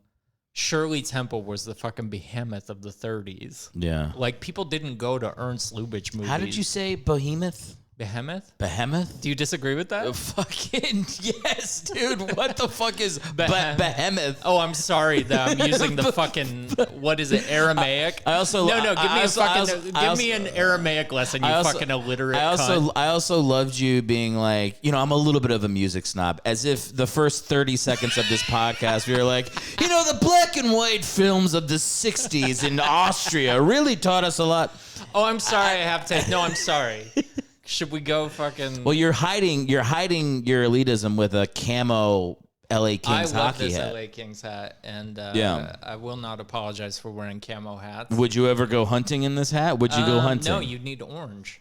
Shirley Temple was the fucking behemoth of the 30s. Yeah. Like, people didn't go to Ernst Lubitsch movies. How did you say behemoth? Behemoth? Behemoth? Do you disagree with that? Fucking yes, dude. What the fuck is Behemoth. behemoth? Oh, I'm sorry that I'm using the fucking, what is it, Aramaic? I also No, give me I a also- fucking, I also- give me an Aramaic lesson, you fucking illiterate cunt. I also loved you being like, I'm a little bit of a music snob, as if the first 30 seconds of this podcast we were like, the black and white films of the 60s in Austria really taught us a lot. Oh, I'm sorry, I'm sorry. Should we go fucking... Well, you're hiding your elitism with a camo LA Kings I love hockey this hat. LA Kings hat, and Yeah. I will not apologize for wearing camo hats. Would you ever go hunting in this hat? Would you go hunting? No, you'd need orange.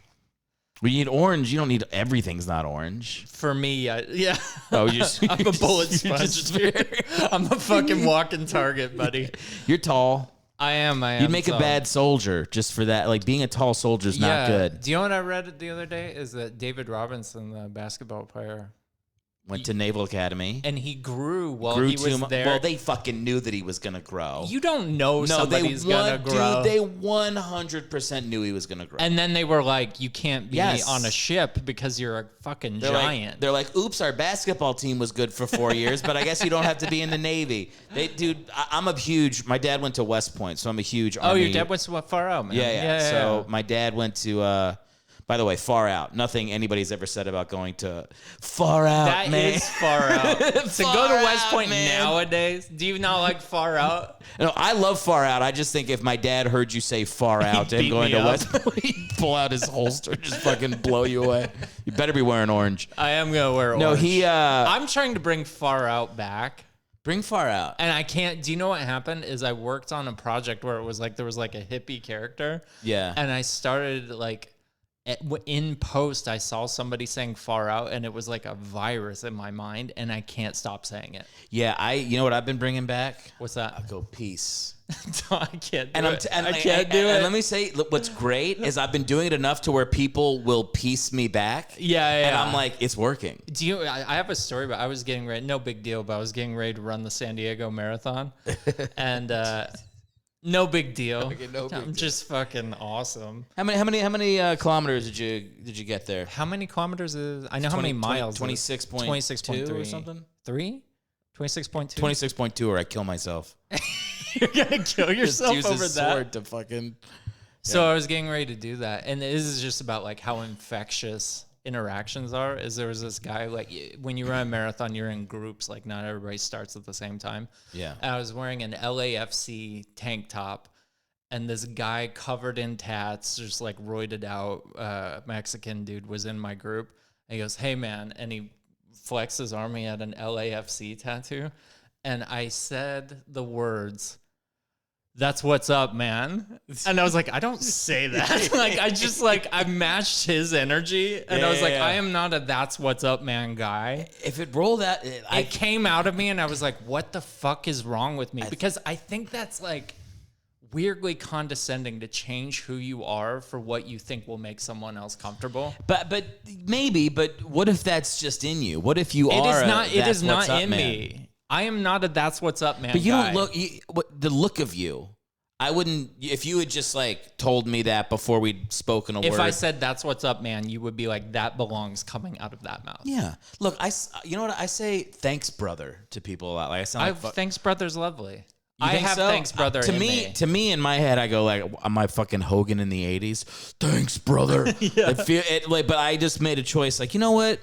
We need orange. You don't need everything's not orange. For me, yeah. Oh, you just, I'm a bullet you're sponge. just I'm a fucking walking target, buddy. You're tall. I am. You'd make a bad soldier just for that. Like being a tall soldier is not good. Do you know what I read the other day? Is that David Robinson, the basketball player, Went to Naval Academy. and he grew while he was there. Well, they fucking knew that he was gonna grow. You don't know somebody's gonna grow. Dude, they 100% knew he was gonna grow. And then they were like, "You can't be Yes. on a ship because you're a fucking They're giant." They're like, "Oops, our basketball team was good for 4 years, but I guess you don't have to be in the Navy." I'm a huge. My dad went to West Point, so I'm a huge. Oh, Army, your dad went to far out, man. Yeah. So my dad went to. By the way, far out. Nothing anybody's ever said about going to far out, That man. is far out. To Far go to West out, Point man. nowadays, do you not like far out? No, I love far out. I just think if my dad heard you say far out to him beat going me to up. West Point, he'd pull out his holster, just fucking blow you away. You better be wearing orange. I am gonna wear orange. No, he I'm trying to bring far out back. bring far out. And I can't. Do you know what happened? Is I worked on a project where it was like there was like a hippie character. Yeah. And I started like in post, I saw somebody saying far out, and it was like a virus in my mind, and I can't stop saying it. Yeah, you know what I've been bringing back? What's that? I go peace. I can't do And it. I I can't do it. And let me say, look, what's great is I've been doing it enough to where people will piece me back. Yeah. And I'm like, it's working. Do you? I have a story, but I was getting ready. No big deal, but I was getting ready to run the San Diego Marathon, and no big deal. Okay, no big I'm deal. just fucking awesome. How many kilometers did you get there? How many kilometers is? I know how many miles. 26.2 or something. 3? 26.2. 26.2 or I kill myself. You're gonna kill yourself Use over his that. sword to fucking. So I was getting ready to do that, and this is just about like how infectious interactions are. Is there was this guy like when you run a marathon, you're in groups. Like not everybody starts at the same time. Yeah. And I was wearing an LAFC tank top, and this guy covered in tats, just like roided out Mexican dude was in my group. And he goes, "Hey man," and he flexed his arm. He had an LAFC tattoo, and I said the words, "That's what's up, man." And I was like, I don't say that. Like, I just like, I matched his energy. And I was like, I am not a "that's what's up, man" guy. If it rolled out, It came out of me and I was like, what the fuck is wrong with me? Because I think that's like weirdly condescending to change who you are for what you think will make someone else comfortable. But maybe. But what if that's just in you? What if you are? It is not up, in man? me. I am not a "that's what's up, man" But you guy. don't look. The look of you. I wouldn't. If you had just like told me that before we'd spoken a word. If I said "that's what's up, man," you would be like, that belongs coming out of that mouth. Yeah. Look, you know what? I say thanks, brother, to people a lot. Like I sound like Thanks, brother's lovely. You I think have so? thanks, brother. To in me, me in my head, I go like, "Am I fucking Hogan in the '80s?" Thanks, brother. Yeah. But I just made a choice. Like, you know what?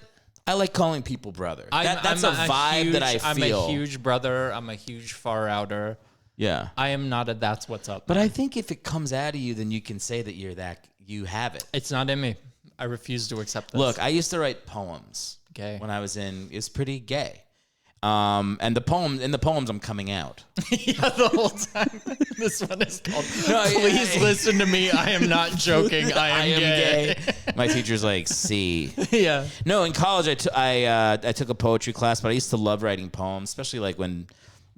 I like calling people brother. That's a vibe that I feel. I'm a huge brother. I'm a huge far outer. Yeah. I am not a "that's what's up." But man. I think if it comes out of you, then you can say that you have it. It's not in me. I refuse to accept this. Look, I used to write poems. Okay. When I was it's pretty gay. And in the poems, I'm coming out. Yeah, the whole time. This one is called, "Please listen to me. I am not joking. I am gay." My teacher's like, "See." Yeah. No, in college, I took a poetry class, but I used to love writing poems, especially like when,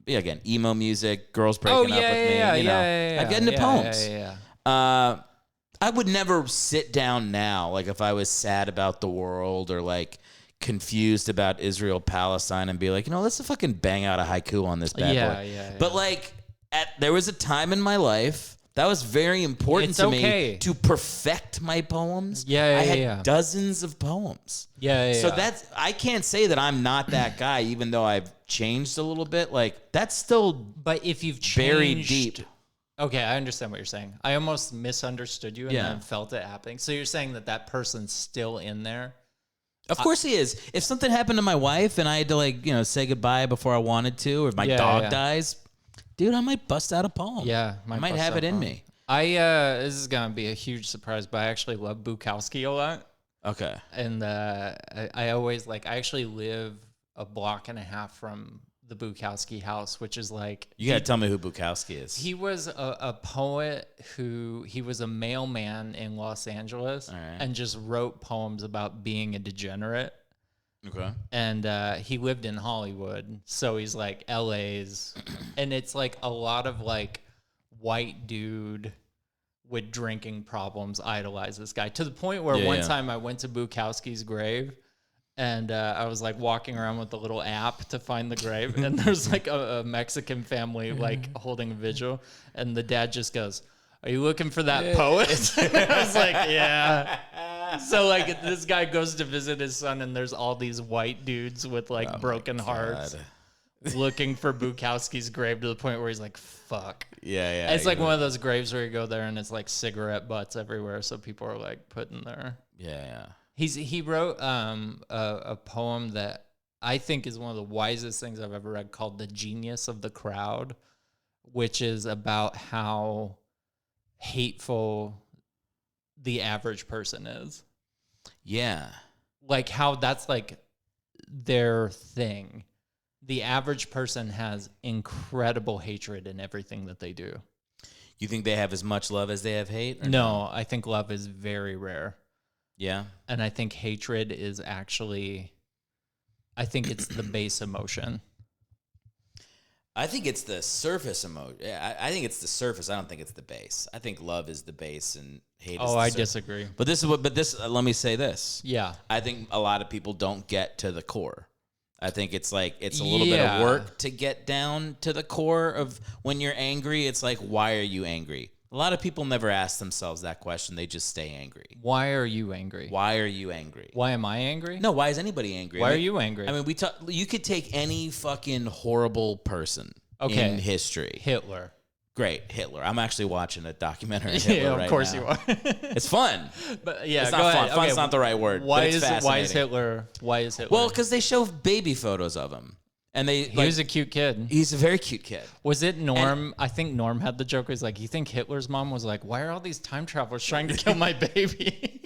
again, emo music, girls breaking up with me. I'd get into poems. I would never sit down now, like if I was sad about the world or like confused about Israel Palestine and be like, let's fucking bang out a haiku on this bad boy. But like, there was a time in my life that was very important to me to perfect my poems. I had dozens of poems. So I can't say that I'm not that guy, even though I've changed a little bit. Like that's still, but if you've changed, buried deep. Okay, I understand what you're saying. I almost misunderstood you and then felt it happening. So you're saying that person's still in there? Of course he is. If something happened to my wife and I had to say goodbye before I wanted to, or if my dog dies, dude, I might bust out a poem. Yeah, I might have it in me. This is gonna be a huge surprise, but I actually love Bukowski a lot. Okay. And I always I actually live a block and a half from the Bukowski house, which is like... You got to tell me who Bukowski is. He was a poet he was a mailman in Los Angeles and just wrote poems about being a degenerate. Okay. And he lived in Hollywood, so he's like LA's, and it's like a lot of like white dude with drinking problems idolize this guy to the point where one time I went to Bukowski's grave, and I was like walking around with the little app to find the grave, and there's like a Mexican family like holding a vigil, and the dad just goes, "Are you looking for that poet?" I was like, "Yeah." So like this guy goes to visit his son, and there's all these white dudes with like broken hearts looking for Bukowski's grave to the point where he's like, "Fuck." Yeah. It's like one of those graves where you go there and it's like cigarette butts everywhere, so people are like putting their... Yeah. He wrote a poem that I think is one of the wisest things I've ever read, called "The Genius of the Crowd," which is about how hateful the average person is. Yeah. Like how that's like their thing. The average person has incredible hatred in everything that they do. You think they have as much love as they have hate? No, I think love is very rare. Yeah. And I think hatred is actually, I think it's the base emotion. I think it's the surface emotion. I think it's the surface. I don't think it's the base. I think love is the base and hate is the I surface. disagree. But let me say this. Yeah. I think a lot of people don't get to the core. I think it's like, it's a little bit of work to get down to the core of when you're angry. It's like, why are you angry? A lot of people never ask themselves that question. They just stay angry. Why are you angry? Why are you angry? Why am I angry? No, why is anybody angry? Why are you angry? I mean, you could take any fucking horrible person in history. Hitler. Great, Hitler. I'm actually watching a documentary on Hitler right now. Of course you are. It's fun. But yeah, it's go not ahead. fun. Fun's not the right word. Why but it's is fascinating. Why is Hitler? Well, because they show baby photos of him, and he was a cute kid. He's a very cute kid. Was it Norm? I think Norm had the joke. He's like, "You think Hitler's mom was like, why are all these time travelers trying to kill my baby?"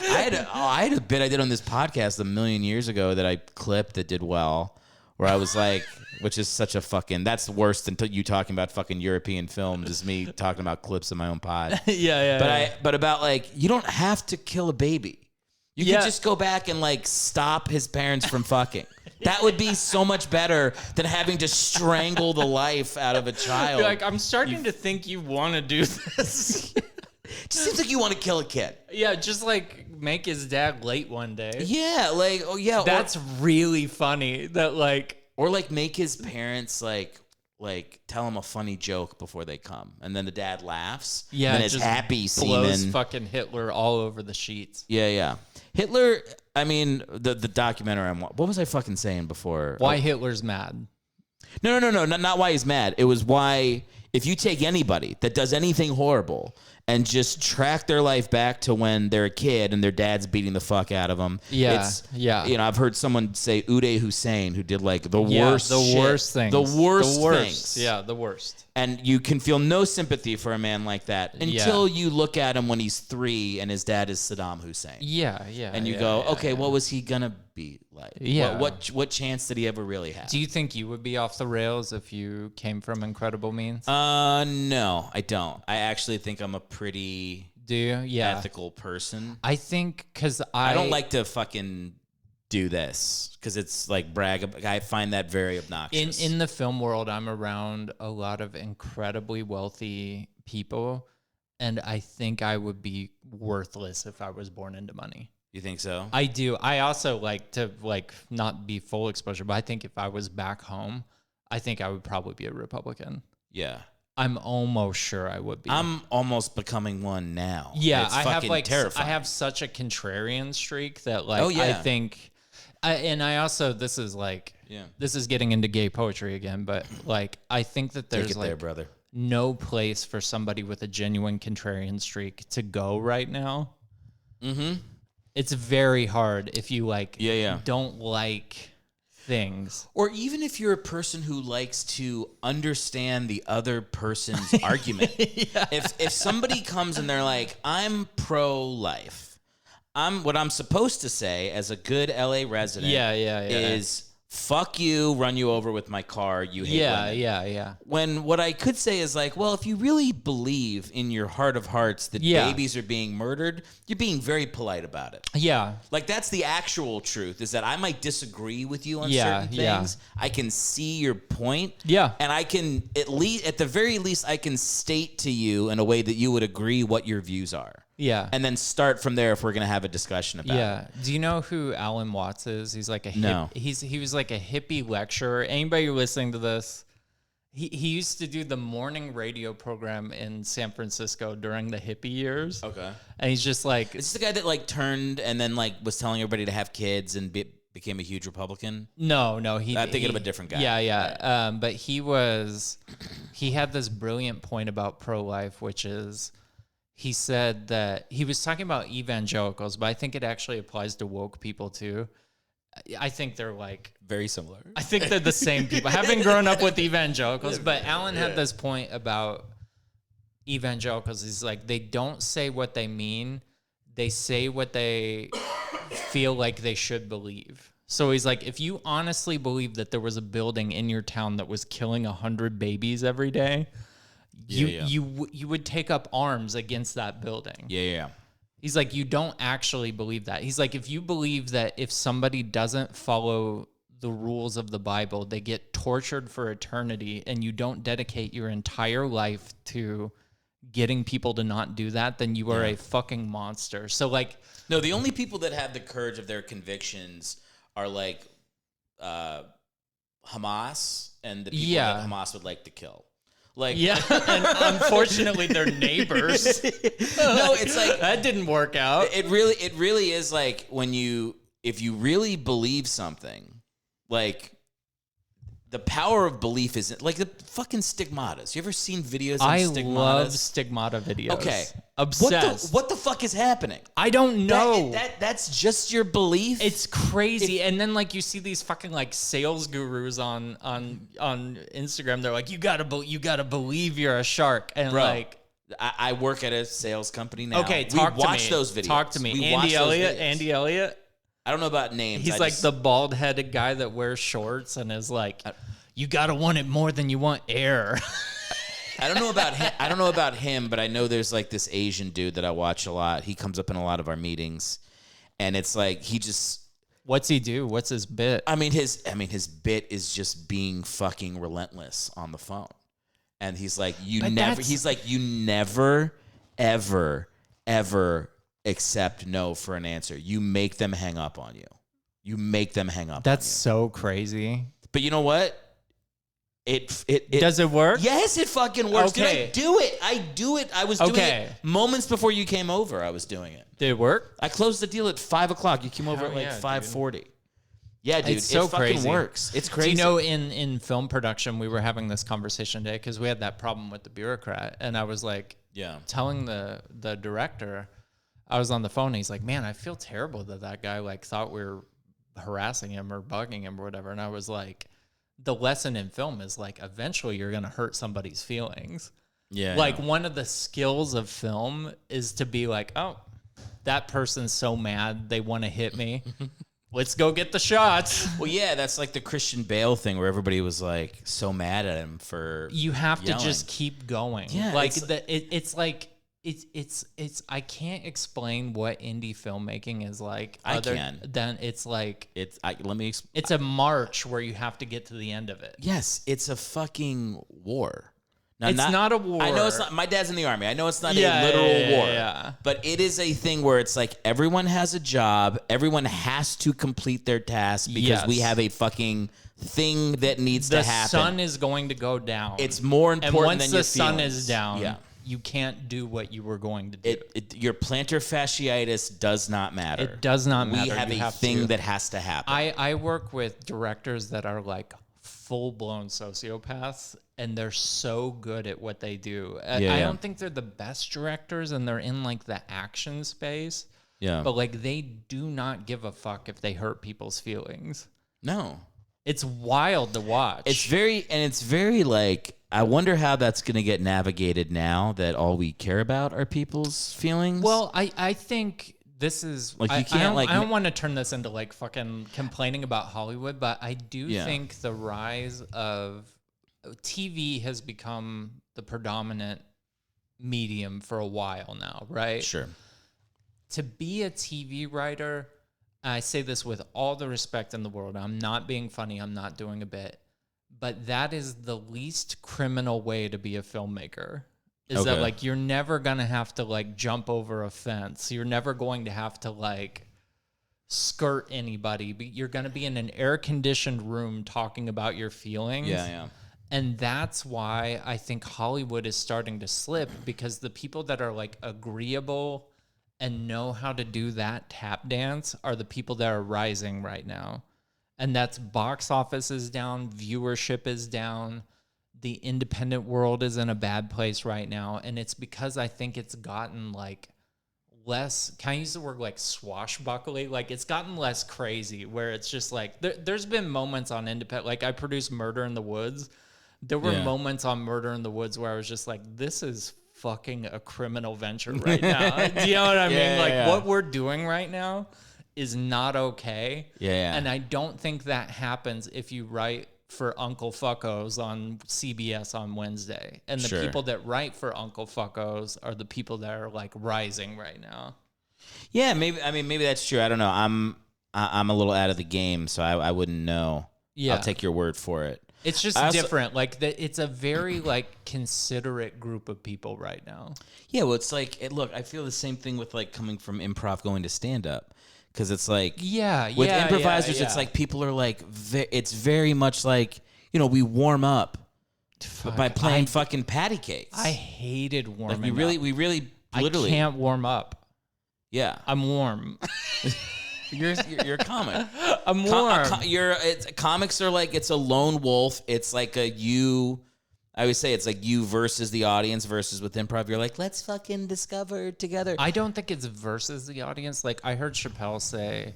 I had a bit I did on this podcast a million years ago that I clipped that did well, where I was like, which is such a fucking, that's worse than you talking about fucking European films, is me talking about clips of my own pod. But about like, you don't have to kill a baby. You could just go back and like stop his parents from fucking. That would be so much better than having to strangle the life out of a child. You're like, I'm starting to think you want to do this. It just seems like you want to kill a kid. Yeah, just like make his dad late one day. Yeah, like, oh yeah. That's really funny. That like... Or like make his parents like tell him a funny joke before they come, and then the dad laughs. Yeah, and then it's happy blows semen. Fucking Hitler all over the sheets. Yeah. Hitler. I mean, the documentary. What was I fucking saying before? Why Hitler's mad? No. Not why he's mad. It was why if you take anybody that does anything horrible and just track their life back to when they're a kid and their dad's beating the fuck out of them. Yeah. You know, I've heard someone say Uday Hussein, who did like the worst shit. Worst things. The worst things. Yeah, the worst. And you can feel no sympathy for a man like that until you look at him when he's 3 and his dad is Saddam Hussein. Yeah. And you go, okay, what was he gonna be like? Yeah. What chance did he ever really have? Do you think you would be off the rails if you came from incredible means? No, I don't. I actually think I'm a pretty ethical person. I think because I don't like to fucking do this because it's like brag. I find that very obnoxious. In the film world, I'm around a lot of incredibly wealthy people, and I think I would be worthless if I was born into money. You think so? I do. I also like to not be full exposure, but I think if I was back home, I think I would probably be a Republican. Yeah. I'm almost sure I would be. I'm almost becoming one now. Yeah, it's I have terrifying. I have such a contrarian streak that I think I also this is getting into gay poetry again, but I think that there's there, brother. No place for somebody with a genuine contrarian streak to go right now. Mm-hmm. It's very hard if you don't like things. Or even if you're a person who likes to understand the other person's argument. If somebody comes and they're like, I'm pro-life, what I'm supposed to say as a good LA resident is fuck you, run you over with my car, you hate women. Yeah. When what I could say is like, well, if you really believe in your heart of hearts that babies are being murdered, you're being very polite about it. Yeah. Like, that's the actual truth, is that I might disagree with you on certain things. I can see your point. Yeah. And I can, at the very least, I can state to you in a way that you would agree what your views are. Yeah. And then start from there if we're going to have a discussion about it. Yeah. Do you know who Alan Watts is? He's like a No. He was like a hippie lecturer. Anybody listening to this, he used to do the morning radio program in San Francisco during the hippie years. Okay. And he's just like, Is this the guy that like turned and then like was telling everybody to have kids and became a huge Republican? No, I'm thinking of a different guy. Yeah. But he had this brilliant point about pro-life, which is, he said that he was talking about evangelicals, but I think it actually applies to woke people too. I think they're like very similar. I think they're the same people. Having grown up with evangelicals, but Alan had this point about evangelicals. He's like, they don't say what they mean. They say what they feel like they should believe. So he's like, if you honestly believe that there was a building in your town that was killing 100 babies every day, you would take up arms against that building. Yeah. He's like, you don't actually believe that. He's like, if you believe that if somebody doesn't follow the rules of the Bible, they get tortured for eternity, and you don't dedicate your entire life to getting people to not do that, then you are a fucking monster. So like, no, the only people that have the courage of their convictions are like Hamas and the people that Hamas would like to kill. Like, and unfortunately they're neighbors. No, it's like that didn't work out. It really is like if you really believe something, like the power of belief isn't like the fucking stigmatas. You ever seen videos on stigmatas? I love stigmata videos. Okay. Obsessed. What the fuck is happening? I don't know. That's just your belief? It's crazy. And then like you see these fucking like sales gurus on Instagram. They're like, you gotta believe you're a shark. And bro, like I work at a sales company now. Okay, we watch those videos. Talk to me. We Andy Elliott. I don't know about names. He's like the bald-headed guy that wears shorts and is like, you gotta want it more than you want air. I don't know about him, but I know there's like this Asian dude that I watch a lot. He comes up in a lot of our meetings, and it's like he just. What's he do? What's his bit? His bit is just being fucking relentless on the phone, and he's like, you never, ever accept no for an answer. You make them hang up on you. That's so crazy. But you know what? It does it work? Yes, it fucking works. Okay. Dude, I do it. I was doing it moments before you came over. I was doing it. Did it work? I closed the deal at 5:00. You came over at like 5:40. Yeah, dude, it's so it fucking crazy. Works. It's crazy. Do you know, in film production, we were having this conversation today because we had that problem with the bureaucrat, and I was like, telling the director, I was on the phone, and he's like, man, I feel terrible that guy like thought we were harassing him or bugging him or whatever, and I was like, the lesson in film is like eventually you're gonna hurt somebody's feelings. Yeah. Like one of the skills of film is to be like, oh, that person's so mad they want to hit me. Let's go get the shots. Well, yeah, that's like the Christian Bale thing where everybody was like so mad at him for you have yelling. to just keep going. Yeah, like it's like it's I can't explain what indie filmmaking is like. Then it's like it's a march where you have to get to the end of it. Yes, it's a fucking war. Now, it's not a war. I know it's not. My dad's in the army. I know it's not a literal war. Yeah. But it is a thing where it's like everyone has a job. Everyone has to complete their task because we have a fucking thing that needs to happen. The sun is going to go down. It's more important than your feelings. Once the sun is down, yeah. you can't do what you were going to do. Your plantar fasciitis does not matter. It does not matter. We have a thing that has to happen. I work with directors that are like full-blown sociopaths, and they're so good at what they do. I don't think they're the best directors, and they're in like the action space. Yeah. But like they do not give a fuck if they hurt people's feelings. No. It's wild to watch. It's very like, I wonder how that's going to get navigated now that all we care about are people's feelings. Well, I think this is Like, you I can't, don't, like, I don't want to turn this into like fucking complaining about Hollywood, but I do think the rise of TV has become the predominant medium for a while now, right? Sure. To be a TV writer, I say this with all the respect in the world. I'm not being funny. I'm not doing a bit. But that is the least criminal way to be a filmmaker. Is that like you're never going to have to like jump over a fence. You're never going to have to like skirt anybody. But you're going to be in an air-conditioned room talking about your feelings. Yeah. And that's why I think Hollywood is starting to slip, because the people that are like agreeable and know how to do that tap dance are the people that are rising right now. And that's box office is down, viewership is down, the independent world is in a bad place right now. And it's because I think it's gotten like less, can I use the word like swashbuckly? Like it's gotten less crazy, where it's just like, there's been moments on independent, like I produced Murder in the Woods. There were moments on Murder in the Woods where I was just like, this is fucking a criminal venture right now. Do you know what I mean? What we're doing right now is not okay. Yeah. And I don't think that happens if you write for Uncle Fuckos on CBS on Wednesday. And the people that write for Uncle Fuckos are the people that are like rising right now. Yeah, maybe. I mean, maybe that's true. I don't know. I'm a little out of the game, so I wouldn't know. Yeah, I'll take your word for it. It's just different. Like it's a very like considerate group of people right now. Yeah, well, it's like, look, I feel the same thing with like coming from improv going to stand up, because it's like with improvisers, it's like people are like it's very much like, you know, we warm up by playing fucking patty cakes. I hated warming. Like we really literally I can't warm up. Yeah, I'm warm. You're a comic. I'm warm. Comics are like, it's a lone wolf. It's like I always say it's like you versus the audience, versus with improv, you're like, let's fucking discover together. I don't think it's versus the audience. Like I heard Chappelle say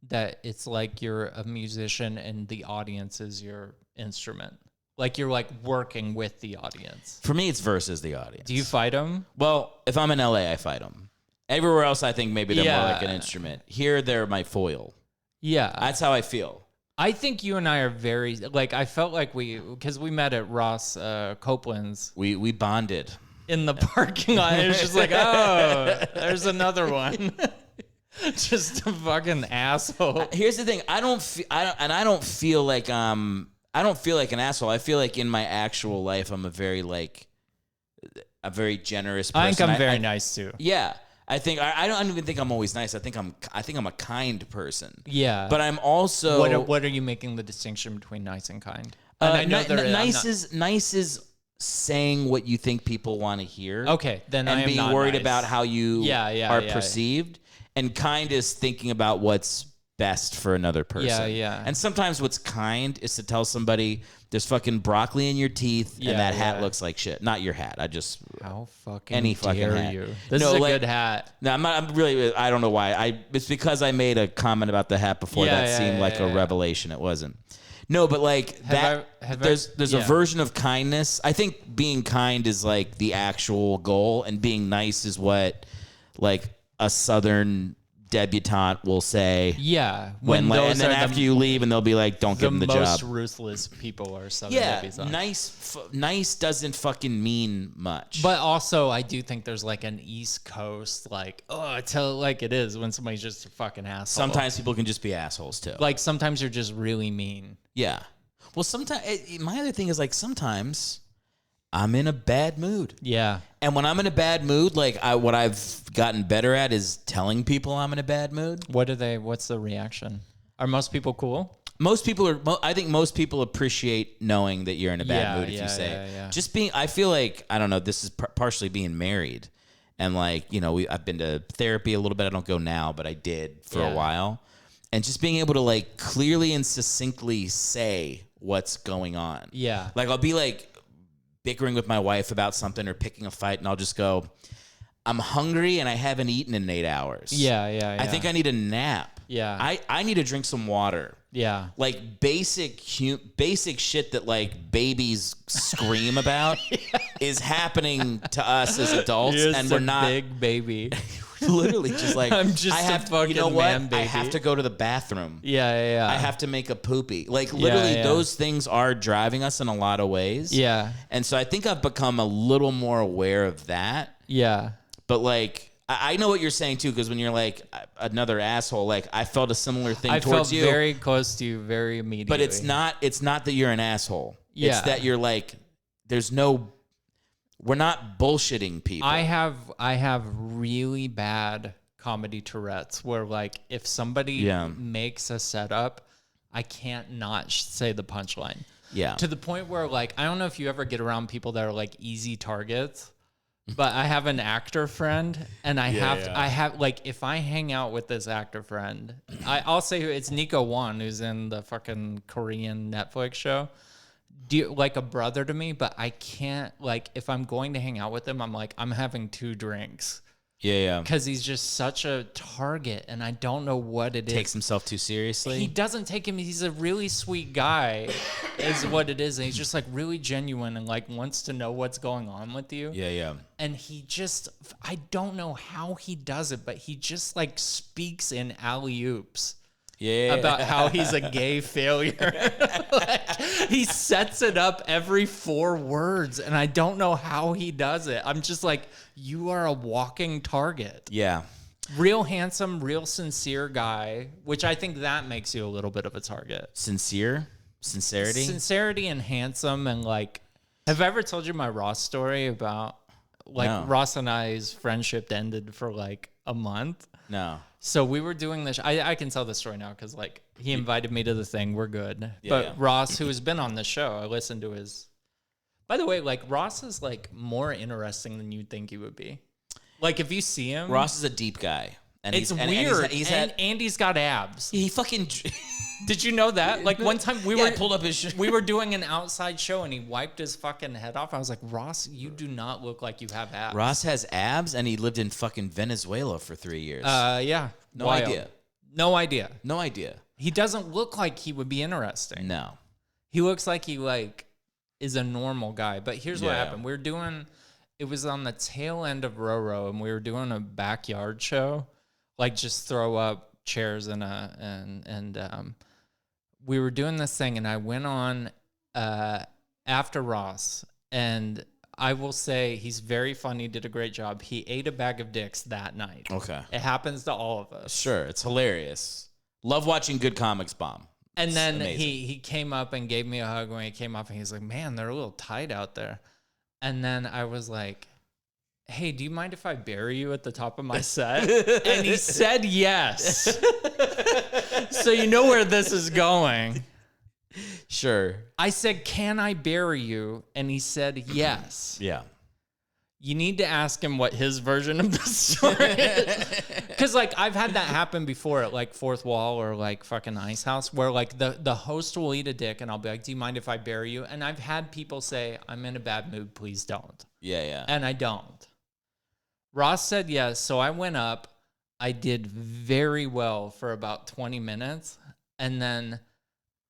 that it's like you're a musician and the audience is your instrument. Like you're like working with the audience. For me, it's versus the audience. Do you fight them? Well, if I'm in LA, I fight them. Everywhere else, I think maybe they're more like an instrument. Here, they're my foil. Yeah. That's how I feel. I think you and I are very, like, I felt like because we met at Ross Copeland's. We bonded. In the parking lot. It was just like, oh, there's another one. Just a fucking asshole. Here's the thing. I don't feel like an asshole. I feel like in my actual life, I'm a very generous person. I think I'm very nice too. Yeah. I think I don't even think I'm always nice. I think I'm a kind person. Yeah. But I'm also what are you making the distinction between nice and kind? And I know nice is saying what you think people want to hear. Okay, then and I am being not worried nice. about how you are perceived. And kind is thinking about what's best for another person. Yeah. And sometimes what's kind is to tell somebody there's fucking broccoli in your teeth and that hat looks like shit. Not your hat. How fucking any fucking dare hat. you? This is a good hat. No, I don't know why. It's because I made a comment about the hat before that seemed like a revelation. It wasn't. No, but like there's a version of kindness. I think being kind is like the actual goal, and being nice is what like a Southern debutante will say. Yeah. And then after you leave, and they'll be like, don't give them the job. The most ruthless people are Southern debutantes. Nice doesn't fucking mean much. But also, I do think there's like an East Coast, like, oh, tell it like it is when somebody's just a fucking asshole. Sometimes people can just be assholes too. Like sometimes you're just really mean. Yeah. Well, sometimes my other thing is like sometimes I'm in a bad mood. Yeah. And when I'm in a bad mood, like what I've gotten better at is telling people I'm in a bad mood. What's the reaction? Are most people cool? I think most people appreciate knowing that you're in a bad mood if you say it. Just I feel like, I don't know, this is partially being married. And like, you know, I've been to therapy a little bit. I don't go now, but I did for a while. And just being able to like clearly and succinctly say what's going on. Yeah. Like I'll be like bickering with my wife about something or picking a fight, and I'll just go, I'm hungry and I haven't eaten in 8 hours. Yeah. I think I need a nap. Yeah. I need to drink some water. Yeah. Like basic shit that like babies scream about is happening to us as adults. You're and we're not big baby. literally just like I'm just I a have fucking you know what? man, baby. I have to go to the bathroom. Yeah. I have to make a poopy. Like literally, yeah. those things are driving us in a lot of ways. Yeah. And so I think I've become a little more aware of that. Yeah. But like, I know what you're saying too, because when you're like another asshole, like I felt a similar thing I towards felt you. very close to you very immediately. But it's not that you're an asshole. Yeah. It's that you're like, we're not bullshitting people. I have really bad comedy Tourette's where like if somebody makes a setup, I can't not say the punchline. Yeah. To the point where like I don't know if you ever get around people that are like easy targets. But I have an actor friend, and I have like if I hang out with this actor friend, I'll say it's Nico Won, who's in the fucking Korean Netflix show, like a brother to me. But I can't like if I'm going to hang out with him, I'm like I'm having 2 drinks. Yeah. Because he's just such a target, and I don't know what it is. Takes himself too seriously. He doesn't take him. He's a really sweet guy, is what it is. And he's just like really genuine and like wants to know what's going on with you. Yeah. And he just, I don't know how he does it, but he just like speaks in alley-oops. Yeah. About how he's a gay failure. Like, he sets it up every 4 words, and I don't know how he does it. I'm just like, you are a walking target. Yeah. Real handsome, real sincere guy, which I think that makes you a little bit of a target. Sincerity? Sincerity and handsome, and like, have I ever told you my Ross story about like Ross and I's friendship ended for like a month? No. So we were doing this. I can tell the story now because like he invited me to the thing. We're good. But Ross, who has been on the show, I listened to his. By the way, like Ross is like more interesting than you'd think he would be. Like if you see him, Ross is a deep guy. And it's weird. And Andy's got abs. He fucking. Did you know that? Like one time I pulled up his shirt. We were doing an outside show and he wiped his fucking head off. I was like, Ross, you do not look like you have abs. Ross has abs and he lived in fucking Venezuela for 3 years. Yeah. No idea. No idea. No idea. He doesn't look like he would be interesting. No. He looks like he like is a normal guy. But here's what happened. It was on the tail end of Roro, and we were doing a backyard show. Like just throw up chairs and we were doing this thing, and I went on after Ross, and I will say he's very funny, did a great job. He ate a bag of dicks that night. Okay. It happens to all of us. Sure, it's hilarious. Love watching good comics bomb. And then he came up and gave me a hug when he came up, and he's like, man, they're a little tight out there. And then I was like, hey, do you mind if I bury you at the top of my set? And he said yes. So you know where this is going. Sure. I said, can I bury you? And he said yes. Yeah. You need to ask him what his version of the story is. Because, like, I've had that happen before at, like, Fourth Wall or, like, fucking Ice House where, like, the host will eat a dick and I'll be like, do you mind if I bury you? And I've had people say, I'm in a bad mood, please don't. Yeah. And I don't. Ross said yes, so I went up. I did very well for about 20 minutes. And then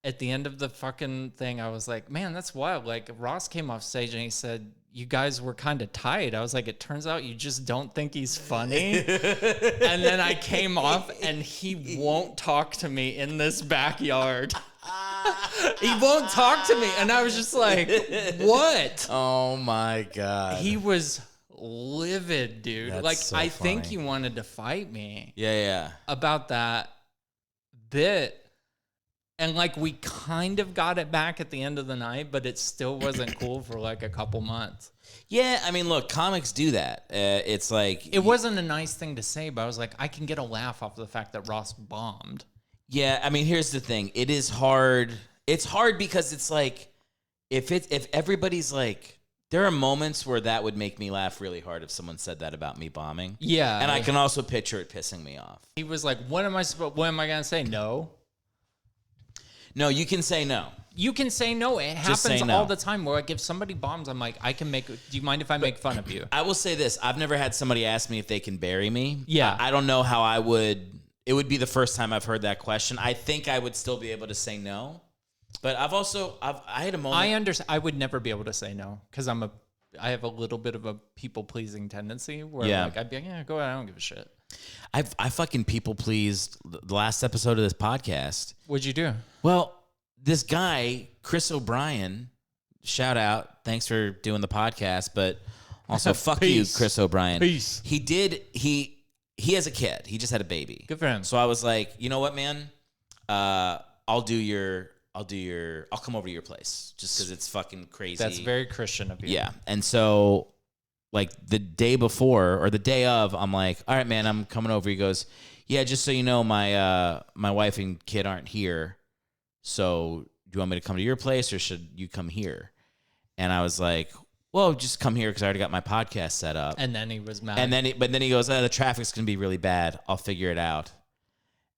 at the end of the fucking thing, I was like, man, that's wild. Like, Ross came off stage and he said, you guys were kind of tight. I was like, it turns out you just don't think he's funny. And then I came off and he won't talk to me in this backyard. He won't talk to me. And I was just like, what? Oh my God. He was livid, dude. That's like, so I funny. think he wanted to fight me. Yeah. About that bit. And like we kind of got it back at the end of the night, but it still wasn't cool for like a couple months. Yeah, I mean, look, comics do that. It's like... It wasn't a nice thing to say, but I was like, I can get a laugh off the fact that Ross bombed. Yeah, I mean, here's the thing. It is hard. It's hard because it's like, if everybody's like... There are moments where that would make me laugh really hard if someone said that about me bombing. Yeah. And I can also picture it pissing me off. He was like, what am I going to say? No. No, you can say no. You can say no. It Just happens say no. all the time where like if somebody bombs, I'm like, do you mind if I make fun of you? I will say this. I've never had somebody ask me if they can bury me. Yeah. I don't know how I would. It would be the first time I've heard that question. I think I would still be able to say no. But I had a moment. I understand. I would never be able to say no because I have a little bit of a people pleasing tendency where like I'd be like, yeah, go ahead. I don't give a shit. I fucking people pleased the last episode of this podcast. What'd you do? Well, this guy, Chris O'Brien, shout out. Thanks for doing the podcast, but also fuck you, Chris O'Brien. Peace. He has a kid. He just had a baby. Good for him. So I was like, you know what, man? I'll come over to your place just because it's fucking crazy. That's very Christian of you. Yeah. And so like the day before or the day of, I'm like, all right, man, I'm coming over. He goes, yeah, just so you know, my wife and kid aren't here. So do you want me to come to your place or should you come here? And I was like, well, just come here because I already got my podcast set up. And then he was mad. But then he goes, the traffic's going to be really bad. I'll figure it out.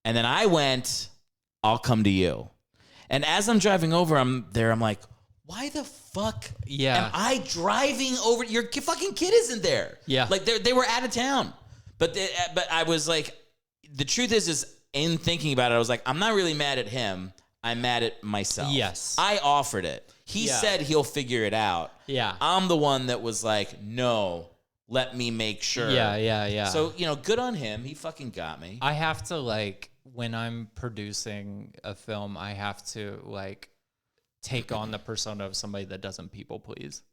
And then I went, I'll come to you. And as I'm driving over, I'm like, why the fuck am I driving over? Your fucking kid isn't there. Yeah. Like they were out of town. But I was like, the truth is in thinking about it, I was like, I'm not really mad at him. I'm mad at myself. Yes. I offered it. He said he'll figure it out. Yeah. I'm the one that was like, no, let me make sure. Yeah. So, good on him. He fucking got me. I have to, like, when I'm producing a film, I have to, like, take on the persona of somebody that doesn't people please.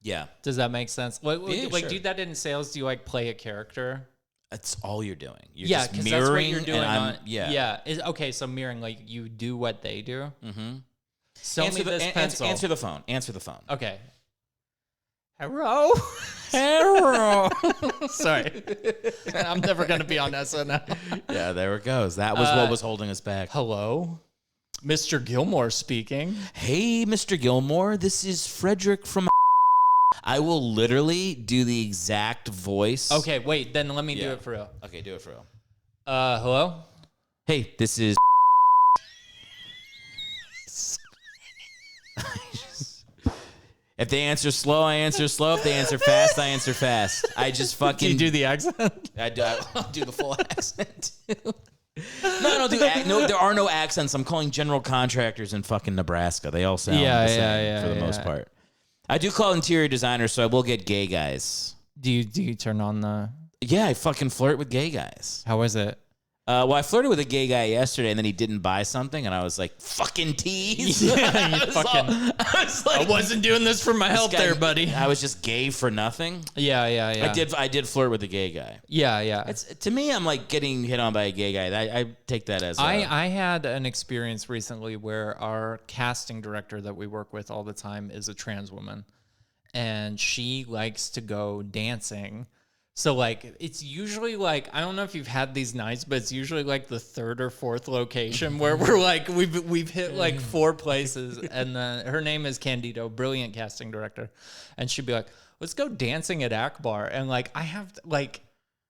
Yeah. Does that make sense? Like, sure. do that in sales? Do you, like, play a character? That's all you're doing. You're Yeah, just because mirroring. that's what you're doing. Yeah. Okay, so mirroring, like, you do what they do. Mm-hmm. Sell me this pencil. Answer the phone. Answer the phone. Okay. Hello? Hello. Sorry. I'm never going to be on SNL. Yeah, there it goes. That was what was holding us back. Hello? Mr. Gilmour speaking. Hey, Mr. Gilmour. This is Frederick from... I will literally do the exact voice. Okay, wait. Then let me do it for real. Okay, do it for real. Hello? Hey, this is... If they answer slow, I answer slow. If they answer fast, I answer fast. I just fucking... Do you do the accent? I'll do the full accent, too. No, I don't do... No, there are no accents. I'm calling general contractors in fucking Nebraska. They all sound the same for the most part. I do call interior designers, so I will get gay guys. Do you turn on the... Yeah, I fucking flirt with gay guys. How is it? Well, I flirted with a gay guy yesterday, and then he didn't buy something, and I was like, fucking tease. I wasn't doing this for my health there, buddy. I was just gay for nothing. Yeah. I did flirt with a gay guy. Yeah. To me, I'm like getting hit on by a gay guy. I take that as I had an experience recently where our casting director that we work with all the time is a trans woman, and she likes to go dancing. So, like, it's usually, like, I don't know if you've had these nights, but it's usually, like, the third or fourth location where we're, like, we've hit, like, 4 places. And her name is Candido, brilliant casting director. And she'd be like, let's go dancing at Akbar. And, like, I have, like,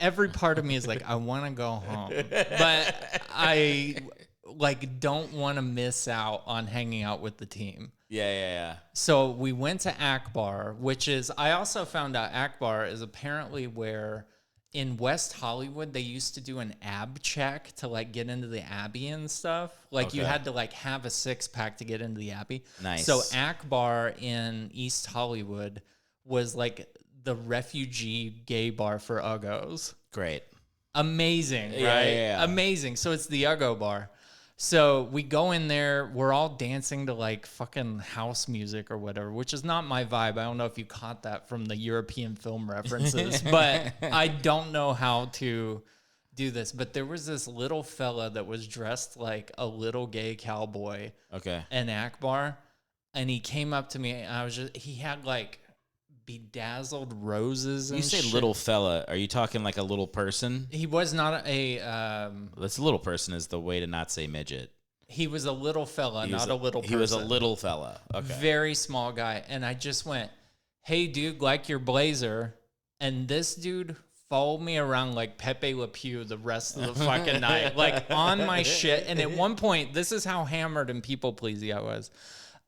every part of me is like, I want to go home. But I, like, don't want to miss out on hanging out with the team. Yeah. So we went to Akbar, which is, I also found out Akbar is apparently where in West Hollywood, they used to do an ab check to like get into the Abbey and stuff. Like you had to like have a 6-pack to get into the Abbey. Nice. So Akbar in East Hollywood was like the refugee gay bar for uggos. Great. Amazing, right? Yeah. Amazing. So it's the Uggo bar. So we go in there, we're all dancing to like fucking house music or whatever, which is not my vibe. I don't know if you caught that from the European film references, but I don't know how to do this. But there was this little fella that was dressed like a little gay cowboy in Akbar. And he came up to me and he had like bedazzled roses and you say shit. Little fella, are you talking like a little person? He was not a That's little person is the way to not say midget. he was a little fella, not a little person. He was a little fella. Okay. Very small guy. And I just went, hey dude, like your blazer. And this dude followed me around like Pepe Le Pew the rest of the fucking night, like on my shit. And at one point, this is how hammered and people pleasy I was.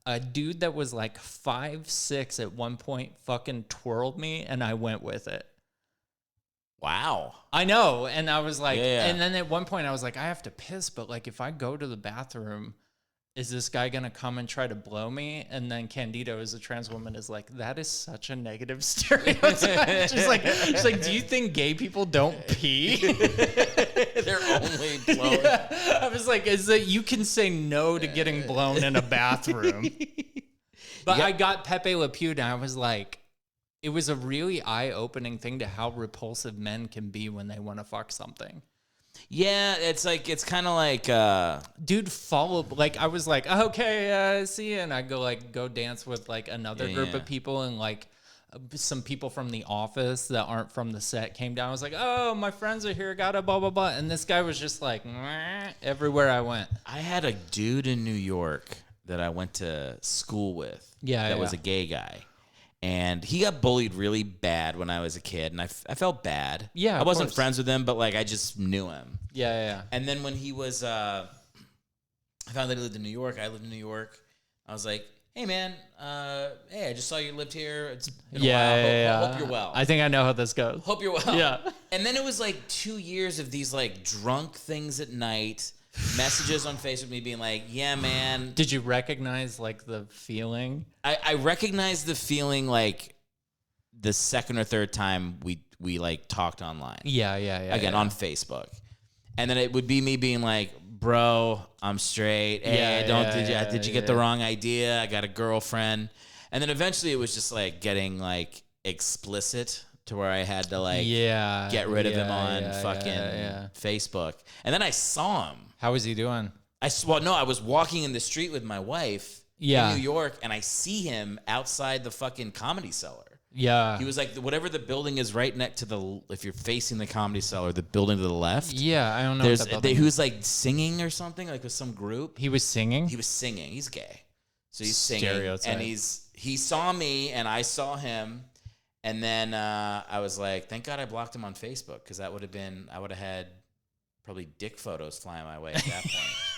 A dude that was like 5'6" at one point fucking twirled me and I went with it. Wow. I know. And I was like, Yeah. and then at one point I was like, I have to piss, but like if I go to the bathroom, is this guy going to come and try to blow me? And then Candido, as a trans woman, is like, that is such a negative stereotype. She's like, do you think gay people don't pee? They're only blowing. Yeah. I was like, is that you can say no to getting blown in a bathroom? But I got Pepe Le Pew, and I was like, it was a really eye-opening thing to how repulsive men can be when they want to fuck something. Yeah, it's kind of like, dude, follow, like, I was like, okay, see you, and I go dance with, like, another group of people, and, like, some people from the office that aren't from the set came down. I was like, oh, my friends are here, gotta blah, blah, blah, and this guy was just like, everywhere I went. I had a dude in New York that I went to school with that was a gay guy. And he got bullied really bad when I was a kid, and I felt bad. Yeah, I wasn't friends with him, but like I just knew him. Yeah. And then when he was, I found that he lived in New York. I lived in New York. I was like, hey man, hey, I just saw you lived here. It's been a while. Hope you're well. I think I know how this goes. Hope you're well. Yeah. And then it was like 2 years of these like drunk things at night. Messages on Facebook, me being like, yeah, man. Did you recognize like the feeling? I recognized the feeling like the second or third time we like talked online. Yeah. Again, on Facebook. And then it would be me being like, bro, I'm straight. Hey, did you get the wrong idea? I got a girlfriend. And then eventually it was just like getting like explicit to where I had to like get rid of him on Facebook. And then I saw him. How was he doing? I was walking in the street with my wife in New York, and I see him outside the fucking Comedy Cellar. Yeah. He was like, whatever the building is right next to if you're facing the Comedy Cellar, the building to the left. Yeah, I don't know. He was like singing or something, like with some group. He was singing? He was singing. He's gay. So he's singing. Stereotype. And he saw me, and I saw him. And then I was like, thank God I blocked him on Facebook, because I would have had probably dick photos flying my way at that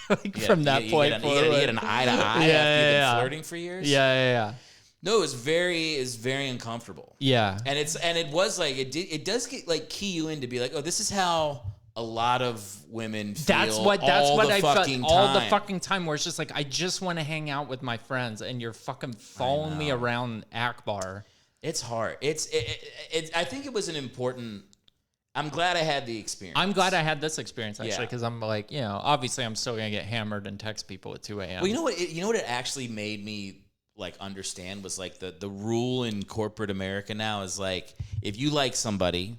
point. He had an eye to eye after you've been flirting for years. Yeah. No, it was very uncomfortable. Yeah. And it was like it does get like key you in to be like, oh, this is how a lot of women feel. That's what I felt all the fucking time, where it's just like, I just want to hang out with my friends, and you're fucking following me around Akbar. It's hard. I think it was an important. I'm glad I had the experience. I'm glad I had this experience, actually, because I'm like, obviously I'm still gonna get hammered and text people at 2 a.m. Well, you know what it actually made me like understand was like the rule in corporate America now is like, if you like somebody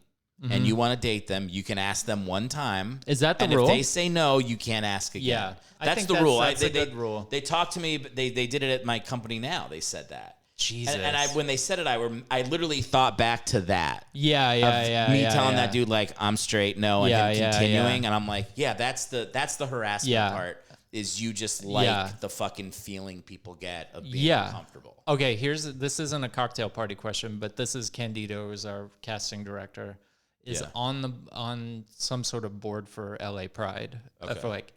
and you want to date them, you can ask them one time. Is that the rule? And if they say no, you can't ask again. Yeah, that's the rule. That's a good rule. They talked to me, but they did it at my company now. They said that. Jesus. And when they said it, I literally thought back to that. Yeah. Me telling that dude like, I'm straight, no, and him continuing, and I'm like, yeah, that's the harassment part. Is you just like the fucking feeling people get of being uncomfortable. Okay, this isn't a cocktail party question, but this is Candido, who's our casting director, is on some sort of board for LA Pride. I feel like,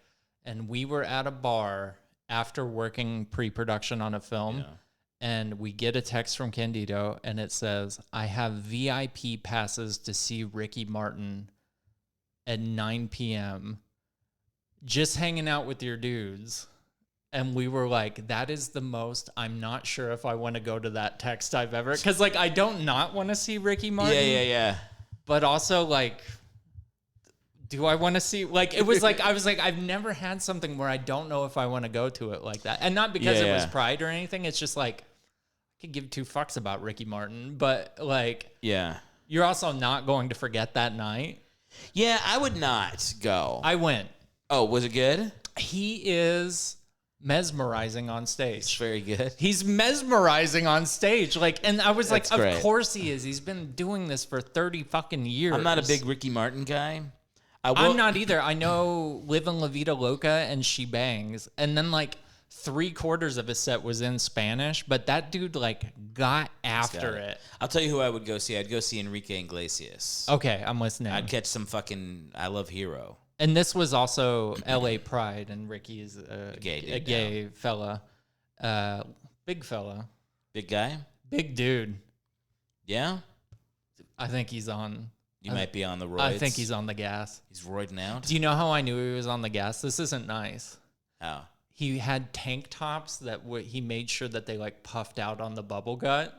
and we were at a bar after working pre-production on a film. Yeah. And we get a text from Candido, and it says, I have VIP passes to see Ricky Martin at 9 p.m. just hanging out with your dudes. And we were like, that is the most, I'm not sure if I want to go to that text I've ever, because like, I don't not want to see Ricky Martin. Yeah. But also like, do I want to see, like, it was like, I was like, I've never had something where I don't know if I want to go to it like that. And not because it was Pride or anything. It's just like, could give two fucks about Ricky Martin, but like, you're also not going to forget that night. Yeah, I would not go. I went. Oh, was it good? He is mesmerizing on stage. It's very good. He's mesmerizing on stage. Like, and I was That's like, great. Of course he is. He's been doing this for 30 fucking years. I'm not a big Ricky Martin guy. I'm not either. I know Live in La Vida Loca and She Bangs. And then like 3/4 of his set was in Spanish, but that dude like got after it. I'll tell you who I would go see. I'd go see Enrique Iglesias. Okay, I'm listening. I'd catch some fucking I Love Hero. And this was also LA Pride, and Ricky is a gay fella. Big fella. Big guy? Big dude. Yeah? I think he's on. You might be on the roids. I think he's on the gas. He's roiding out? Do you know how I knew he was on the gas? This isn't nice. How? he had tank tops that he made sure that they like puffed out on the bubble gut.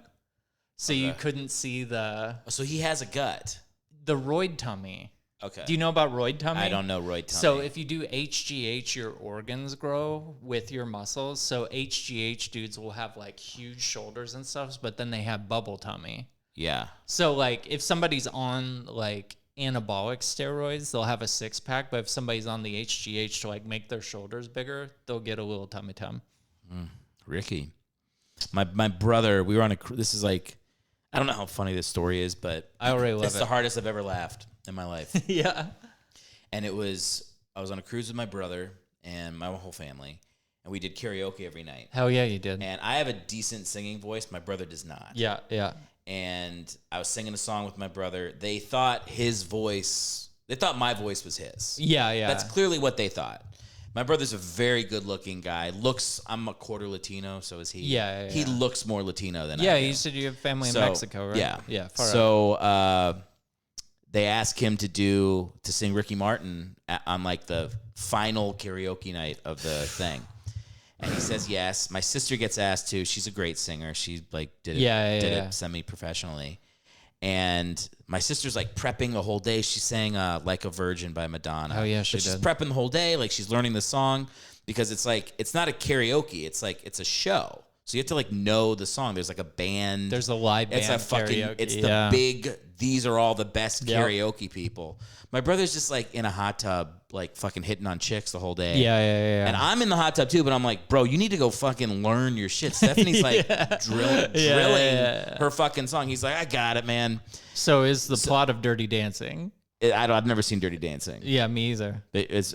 So you couldn't see So he has a gut. the roid tummy. Okay. Do you know about roid tummy? I don't know roid tummy. So if you do HGH, your organs grow with your muscles. So HGH dudes will have like huge shoulders and stuff, but then they have bubble tummy. Yeah. So like if somebody's on like anabolic steroids, they'll have a 6-pack, but if somebody's on the HGH to like make their shoulders bigger, they'll get a little tummy tum. Ricky. My brother, we were on this is like, I don't know how funny this story is, but I already love it's the hardest I've ever laughed in my life. Yeah. And I was on a cruise with my brother and my whole family, and we did karaoke every night. Hell yeah, you did. And I have a decent singing voice. My brother does not. Yeah, yeah. And I was singing a song with my brother. They thought my voice was his. Yeah, yeah. That's clearly what they thought. My brother's a very good-looking guy. I'm a quarter Latino, so is he. Yeah, yeah, He yeah. looks more Latino than I do. You said you have family in So, Mexico, right? Yeah. Yeah, far out. So they asked him to sing Ricky Martin on like the final karaoke night of the thing. And he says yes. My sister gets asked to. She's a great singer. She like did it semi-professionally. And my sister's like prepping the whole day. She sang Like a Virgin by Madonna. Oh, yeah, she She's did. prepping the whole day. Like she's learning the song because it's like, it's not a karaoke. It's like, it's a show. So you have to like know the song. There's like a band. There's a live band. It's a fucking, karaoke. it's the big, these are all the best Yep. karaoke people. My brother's just like in a hot tub, like fucking hitting on chicks the whole day. Yeah. And I'm in the hot tub too, but I'm like, bro, you need to go fucking learn your shit. Stephanie's like drilling her fucking song. He's like, I got it, man. So is the plot of Dirty Dancing? I've never seen Dirty Dancing. Yeah, me either. It's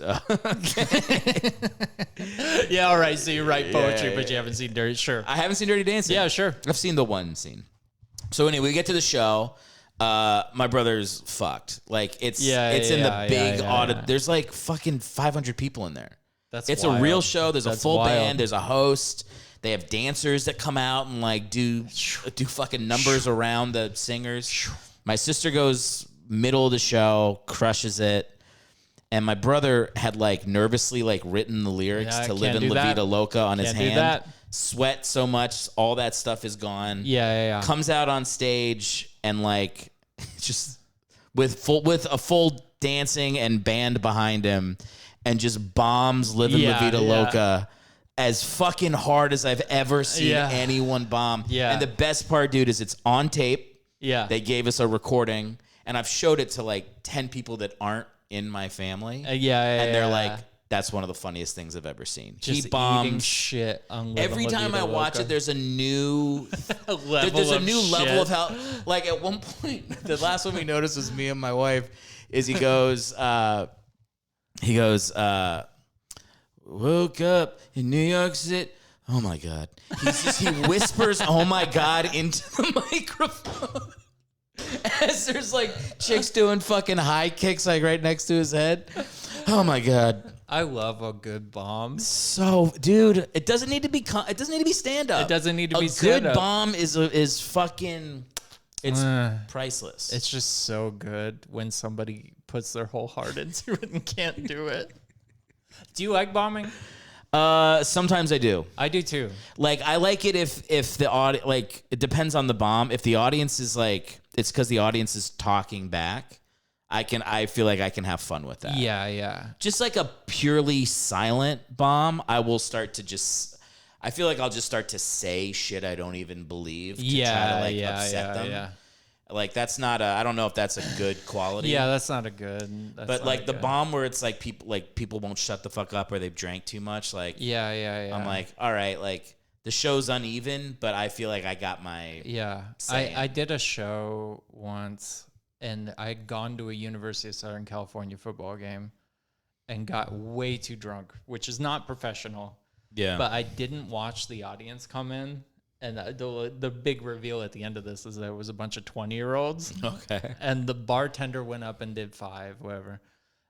Yeah, all right. So you write poetry, but you haven't seen Dirty. Sure. I haven't seen Dirty Dancing. Yeah, sure. I've seen the one scene. So anyway, we get to the show. My brother's fucked. Like it's in the big audit. There's like fucking 500 people in there. It's wild. a real show. There's a full wild. band. There's a host. They have dancers that come out and like do fucking numbers around the singers. My sister goes middle of the show, crushes it. And my brother had like nervously like written the lyrics to Live in La Vida Loca on his hand. Sweat so much, all that stuff is gone. Yeah. Comes out on stage and like just with a full dancing and band behind him and just bombs Live in La Vida Loca as fucking hard as I've ever seen anyone bomb. Yeah. And the best part, dude, is it's on tape. Yeah. They gave us a recording and I've showed it to like 10 people that aren't in my family. And they're like, that's one of the funniest things I've ever seen. Just he bombs eating shit on every time I watch it. There's a new there's a new level of how. Like at one point, the last one we noticed was me and my wife. Is he goes, woke up in New York City. Oh my God! He whispers, "Oh my God," into the microphone. As there's like chicks doing fucking high kicks like right next to his head. Oh my God. I love a good bomb. So, dude, it doesn't need to be stand up. It doesn't need to be a stand good up. bomb is fucking it's priceless. It's just so good when somebody puts their whole heart into it and can't do it. Do you like bombing? Sometimes I do. I do too. Like I like it if the audience, like it depends on the bomb. If the audience is like, it's because the audience is talking back. I feel like I can have fun with that. Yeah. Just like a purely silent bomb, I will start to I feel like I'll just start to say shit I don't even believe to try to like upset them. Yeah. Like that's not I don't know if that's a good quality. Yeah, that's not a good. But like the bomb where it's like people won't shut the fuck up or they've drank too much. Like yeah. I'm like, all right, like the show's uneven, but I feel like I got my I did a show once. And I had gone to a University of Southern California football game and got way too drunk, which is not professional. Yeah. But I didn't watch the audience come in. And the big reveal at the end of this is that it was a bunch of 20-year-olds. Okay. And the bartender went up and did 5, whatever.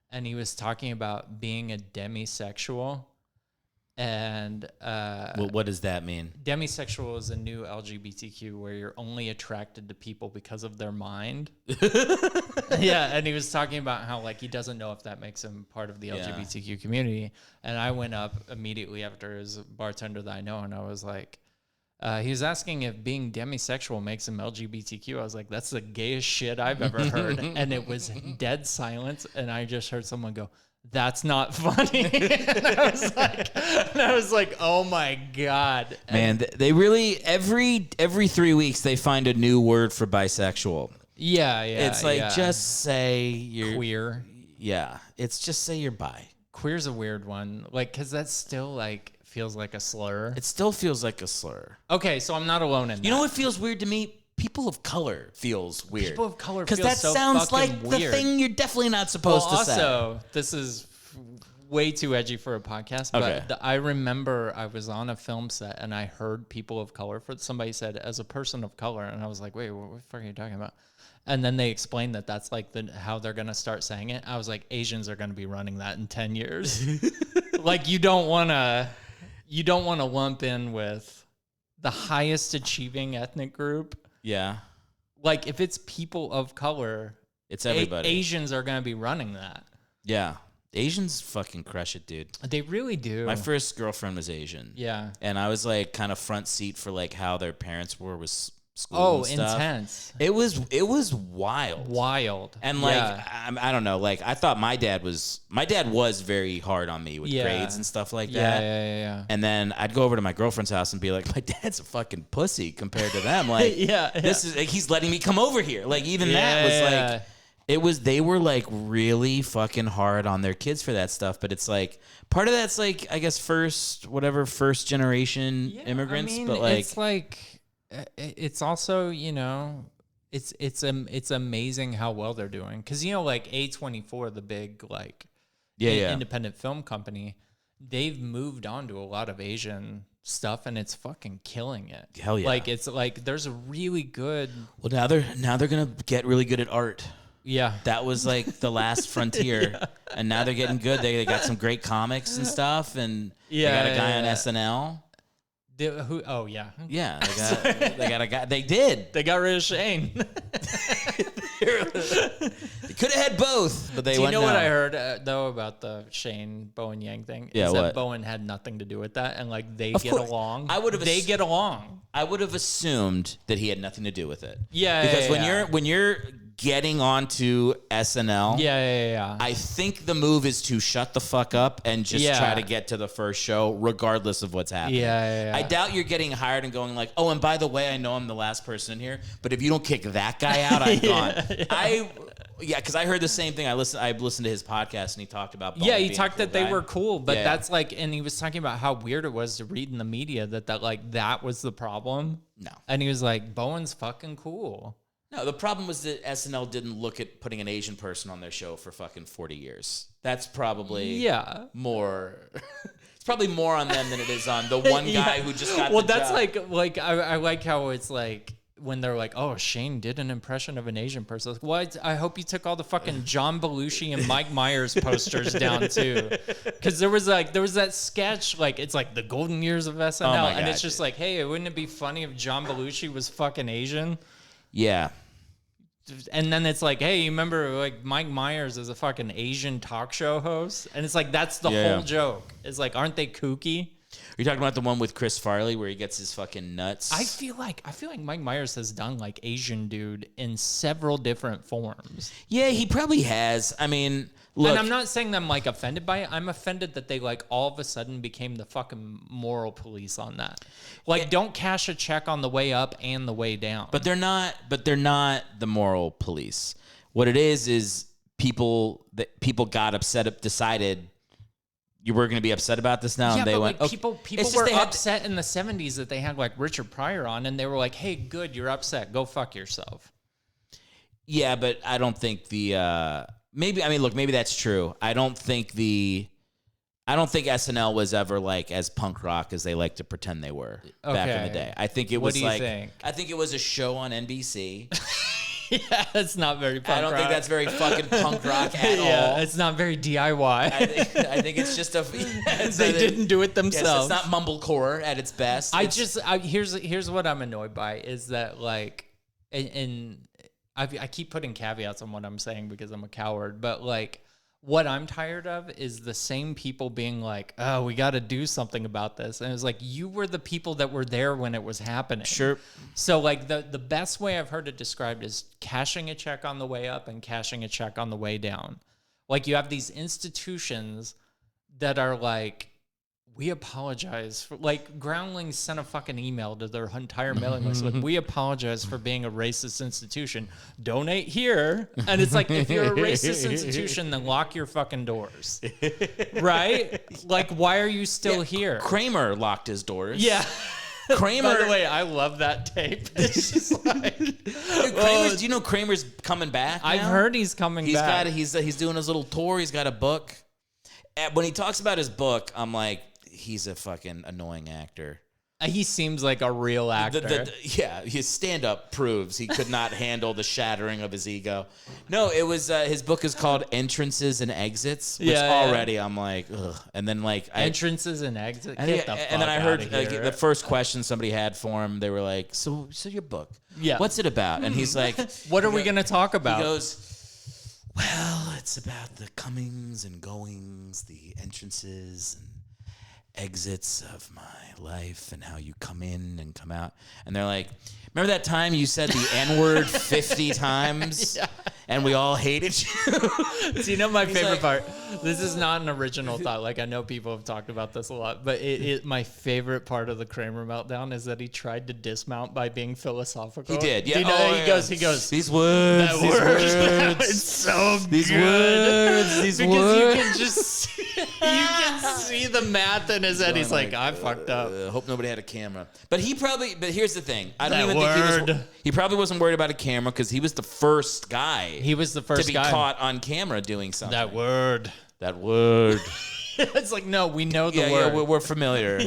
And he was talking about being a demisexual. And what does that mean? Demisexual is a new LGBTQ where you're only attracted to people because of their mind. Yeah, and he was talking about how like he doesn't know if that makes him part of the LGBTQ community. And I went up immediately after his bartender that I know, and I was like, he was asking if being demisexual makes him LGBTQ. I was like, that's the gayest shit I've ever heard. And it was dead silence, and I just heard someone go, "That's not funny." And I was like, oh my God. Man, they really, every 3 weeks, they find a new word for bisexual. Yeah. It's like, just say you're queer. Yeah. It's just say you're bi. Queer's a weird one. Like, cause that's still like, feels like a slur. It still feels like a slur. Okay. So I'm not alone in that. You know what feels weird to me? People of color feels weird. People of color because feels that so sounds like weird. the thing you're definitely not supposed to say. Also, this is way too edgy for a podcast, but I remember I was on a film set and I heard people of color. Somebody said as a person of color, and I was like, wait, what the fuck are you talking about? And then they explained that that's like how they're gonna start saying it. I was like, Asians are gonna be running that in 10 years. Like you don't wanna lump in with the highest achieving ethnic group. Yeah. Like if it's people of color, it's everybody. Asians are gonna be running that. Yeah. Asians fucking crush it, dude. They really do. My first girlfriend was Asian. Yeah. And I was like kind of front seat for like how their parents were with school and stuff. Intense. It was wild. Wild. And like I don't know, like I thought my dad was very hard on me with grades and stuff like that. Yeah. And then I'd go over to my girlfriend's house and be like, my dad's a fucking pussy compared to them. Like this is like, he's letting me come over here. Like even that was like they were like really fucking hard on their kids for that stuff, but it's like part of that's like I guess first generation immigrants, but like it's like it's also, you know, it's amazing how well they're doing, because you know like A24, the big like independent film company, they've moved on to a lot of Asian stuff and it's fucking killing it. Hell yeah. Like it's like there's a really good now they're gonna get really good at art. Yeah. That was like the last frontier. And now they're getting good. They got some great comics and stuff. And they got a guy on SNL. Oh, yeah. Yeah. They got a guy. They did. They got rid of Shane. They could have had both, but they Do you went know no. what I heard, though, about the Shane Bowen Yang thing? Yeah, is what? that Bowen had nothing to do with that, and like they Of get course. along. They get along. I would have assumed that he had nothing to do with it. Yeah. Because when you're getting onto SNL, Yeah. I think the move is to shut the fuck up and just try to get to the first show, regardless of what's happening. Yeah. I doubt you're getting hired and going like, oh, and by the way, I know I'm the last person in here, but if you don't kick that guy out, I'm gone. Because I heard the same thing. I listened to his podcast and he talked about Bowen he being talked a cool that they guy. were cool, but that's like, and he was talking about how weird it was to read in the media that like that was the problem. No. And he was like, Bowen's fucking cool. No, the problem was that SNL didn't look at putting an Asian person on their show for fucking 40 years. That's probably more. It's probably more on them than it is on the one guy who just got the that's job. like I like how it's like when they're like, oh, Shane did an impression of an Asian person. Like, what? I hope you took all the fucking John Belushi and Mike Myers posters down too, because there was that sketch, like it's like the golden years of SNL, and it's just like, hey, wouldn't it be funny if John Belushi was fucking Asian? Yeah. And then it's like, hey, you remember like Mike Myers is a fucking Asian talk show host? And it's like, that's the whole joke. It's like, aren't they kooky? Are you talking about the one with Chris Farley where he gets his fucking nuts? I feel like Mike Myers has done like Asian dude in several different forms. Yeah, he probably has. I mean, look. And I'm not saying that I'm like offended by it. I'm offended that they like all of a sudden became the fucking moral police on that. Like, don't cash a check on the way up and the way down. But they're not the moral police. What it is people got upset, decided you were going to be upset about this now, and they went. Like, people were upset in the 70s that they had like Richard Pryor on, and they were like, "Hey, good, you're upset. Go fuck yourself." Yeah, but I don't think maybe that's true. I don't think SNL was ever like as punk rock as they like to pretend they were back in the day. I think it was what do you think? I think it was a show on NBC. Yeah, it's not very punk I don't rock. think that's very fucking punk rock at Yeah, all. it's not very DIY. I think it's just a. They didn't do it themselves. Yes, it's not mumblecore at its best. Here's what I'm annoyed by is that like, and I keep putting caveats on what I'm saying because I'm a coward, but like. What I'm tired of is the same people being like, oh, we got to do something about this. And it was like, you were the people that were there when it was happening. Sure. So like the best way I've heard it described is cashing a check on the way up and cashing a check on the way down. Like you have these institutions that are like, we apologize for, like Groundlings sent a fucking email to their entire mailing list. Like, we apologize for being a racist institution. Donate here. And it's like, if you're a racist institution, then lock your fucking doors. Right? Like, why are you still here? Kramer locked his doors. Yeah. Kramer. By the way, I love that tape. It's just like, Dude, do you know Kramer's coming back now? I've heard he's coming back. He's doing his little tour. He's got a book. And when he talks about his book, I'm like, he's a fucking annoying actor. He seems like a real actor. Yeah, his stand-up proves he could not handle the shattering of his ego. No, it was his book is called Entrances and Exits, which already I'm like, ugh. And then like Entrances and Exits. And then I heard like, the first question somebody had for him. They were like, "So your book? Yeah, what's it about?" And he's like, "What are we going to talk about?" He goes, "Well, it's about the comings and goings, the entrances and exits of my life and how you come in and come out." And they're like, "Remember that time you said the N-word 50 times and we all hated you?" Do you know my favorite part? This is not an original thought. Like, I know people have talked about this a lot, but my favorite part of the Kramer meltdown is that he tried to dismount by being philosophical. He did. Yeah. Do you know, he goes, these words, it's so these good. Words, these because words. you can just you can see the math in his head. He's like, I fucked up. Hope nobody had a camera. But here's the thing. I don't That even word. think he probably wasn't worried about a camera because he was the first guy. He was the first to be guy caught on camera doing something. That word. It's like, no, we know the word. word. Yeah, we're familiar.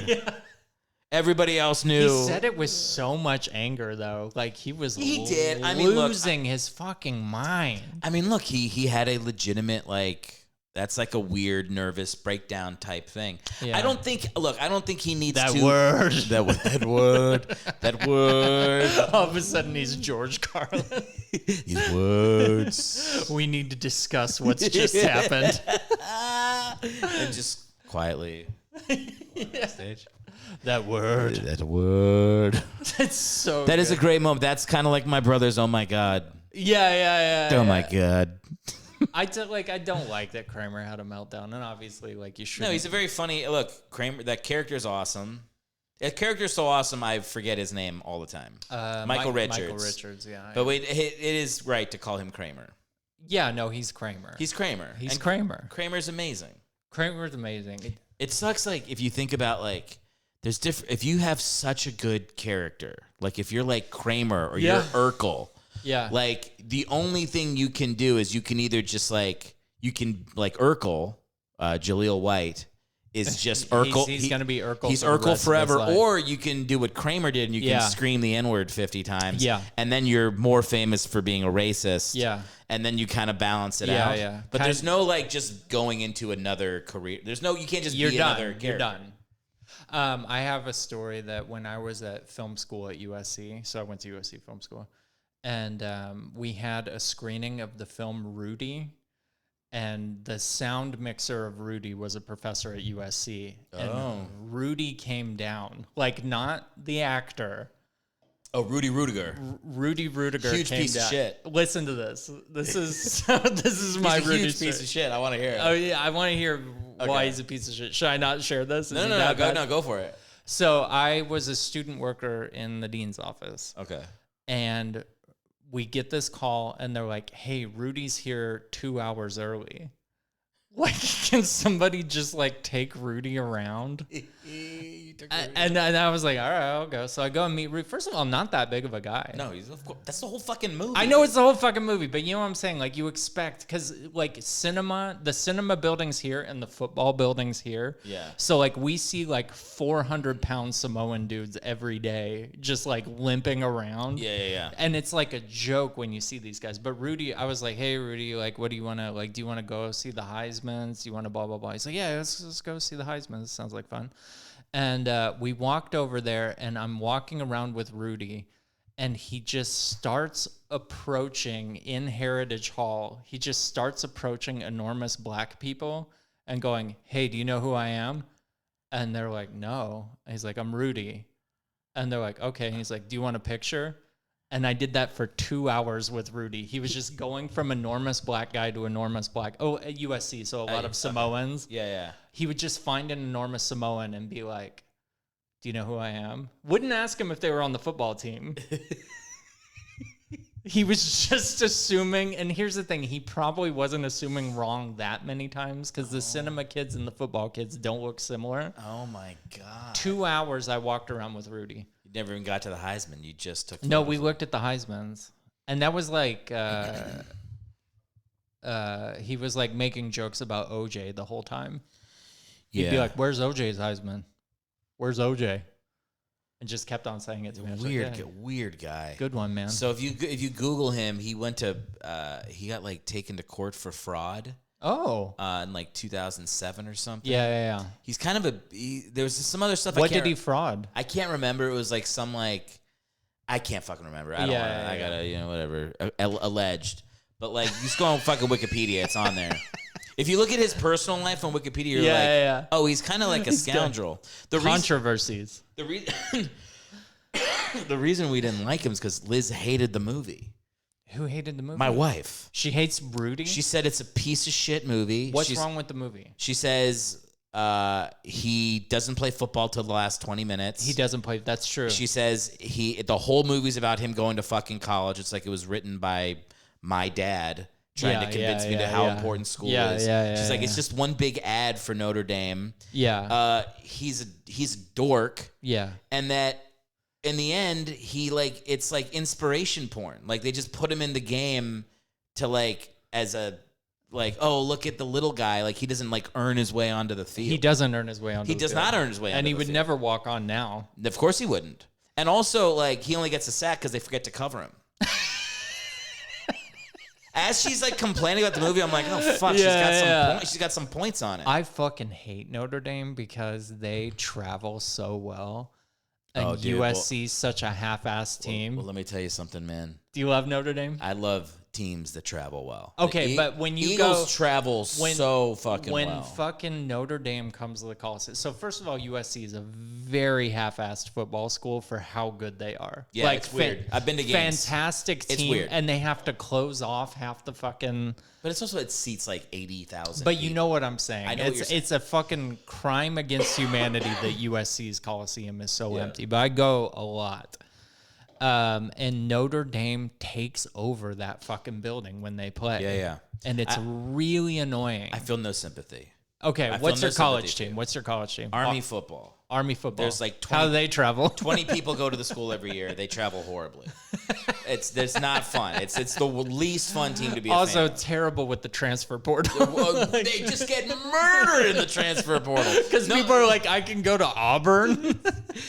Everybody else knew. He said it with so much anger, though. Like, he was did. I mean, losing his fucking mind. I mean, look, he had a legitimate, like, that's like a weird, nervous breakdown type thing. Yeah. I don't think he needs that to. Word. That word. All of a sudden, he's George Carlin. These words. We need to discuss what's just happened. And just quietly on stage. That word. That word. That's so That is a great moment. That's kind of like my brother's "Oh my God." Yeah. Oh my God. I don't like that Kramer had a meltdown, and obviously, like, you should. No, he's a very funny. Look, Kramer. That character's awesome. That character's so awesome, I forget his name all the time. Michael Richards. Michael Richards, yeah. But wait, it is right to call him Kramer. Yeah, no, he's Kramer. He's Kramer. He's Kramer. Kramer's amazing. Kramer's amazing. It sucks, like, if you think about, like, there's different. If you have such a good character, like if you're like Kramer or you're Urkel. Yeah. Like, the only thing you can do is you can either just, like, Urkel, Jaleel White, is just Urkel. He's going to be Urkel. He's Urkel forever. Or you can do what Kramer did and you can scream the N-word 50 times. Yeah. And then you're more famous for being a racist. Yeah. And then you kind of balance it out. Yeah. But there's no, like, just going into another career. You can't just be another character. You're done. I have a story that when I was at film school at USC, so I went to USC Film School, and we had a screening of the film Rudy, and the sound mixer of Rudy was a professor at USC. And Rudy came down, like, not the actor. Oh, Rudy Rudiger. Rudy Rudiger huge came piece down. of shit. Listen to this. This is my He's a Rudy huge story. piece of shit. I want to hear it. Oh yeah, I want to hear why he's a piece of shit. Should I not share this? No, go for it. So I was a student worker in the dean's office. Okay. And we get this call, and they're like, "Hey, Rudy's here 2 hours early. Like, can somebody just, like, take Rudy around?" And I was like, all right, I'll go. So I go and meet Rudy. First of all, I'm not that big of a guy. No, that's the whole fucking movie. I know it's the whole fucking movie, but you know what I'm saying? Like, you expect, because like the cinema buildings here and the football buildings here. Yeah. So like we see like 400-pound Samoan dudes every day just like limping around. Yeah. And it's like a joke when you see these guys. But Rudy, I was like, hey, Rudy, like, what do you want to, like, do you want to go see the Heismans? Do you want to blah, blah, blah? He's like, yeah, let's go see the Heismans. Sounds like fun. And we walked over there, and I'm walking around with Rudy, and he just starts approaching in Heritage Hall. He just starts approaching enormous black people and going, hey, do you know who I am? And they're like, no. And he's like, I'm Rudy. And they're like, okay. And he's like, do you want a picture? And I did that for 2 hours with Rudy. He was just going from enormous black guy to enormous black. Oh, at USC, so a lot of Samoans. Yeah. He would just find an enormous Samoan and be like, do you know who I am? Wouldn't ask him if they were on the football team. He was just assuming. And here's the thing. He probably wasn't assuming wrong that many times because the cinema kids and the football kids don't look similar. Oh, my God. 2 hours I walked around with Rudy. Never even got to the Heisman. You just took. No, we looked at the Heismans, and that was like he was like making jokes about OJ the whole time. He'd be like, "Where's OJ's Heisman? Where's OJ?" And just kept on saying it to me. Weird guy. Good one, man. So if you Google him, he got like taken to court for fraud. Oh. In like 2007 or something. Yeah. He's kind of there was some other stuff. What did he fraud? I can't remember. It was like some like, I can't fucking remember. I don't wanna, I gotta, whatever. Alleged. But like, you just go on fucking Wikipedia. It's on there. If you look at his personal life on Wikipedia, you're like, oh, he's kind of like a scoundrel. The Controversies. The reason we didn't like him is because Liz hated the movie. Who hated the movie? My wife. She hates Rudy? She said it's a piece of shit movie. What's wrong with the movie? She says he doesn't play football till the last 20 minutes. He doesn't play. That's true. She says the whole movie's about him going to fucking college. It's like it was written by my dad trying to convince me to how important school is. She's like, it's just one big ad for Notre Dame. Yeah. He's a dork. Yeah. And that in the end, it's like inspiration porn. Like they just put him in the game to like, as a, like, oh, look at the little guy. Like he doesn't like earn his way onto the field. He doesn't earn his way onto the field. He does not earn his way onto the field. And he would never walk on now. Of course he wouldn't. And also, like, he only gets a sack because they forget to cover him. As she's like complaining about the movie, I'm like, oh fuck, she's got some points on it. I fucking hate Notre Dame because they travel so well. And USC's such a half-assed team. Well, let me tell you something, man. Do you love Notre Dame? I love teams that travel well. Okay, but when you Eagles travel so fucking well. When fucking Notre Dame comes to the Coliseum. So first of all, USC is a very half-assed football school for how good they are. Yeah, like, it's weird. I've been to games. Fantastic team. It's weird. And they have to close off half the fucking... But it's also, it seats like 80,000. But you know what I'm saying. I know what you're saying. It's a fucking crime against humanity that USC's Coliseum is so empty. But I go a lot. And Notre Dame takes over that fucking building when they play. Yeah. And it's really annoying. I feel no sympathy. Okay, what's your college team? What's your college team? Army football. Army football. There's like 20, how do they travel? 20 people go to the school every year. They travel horribly. It's not fun. It's the least fun team to be a also fan of. Terrible with the transfer portal. They just get murdered in the transfer portal. Because people are like, I can go to Auburn.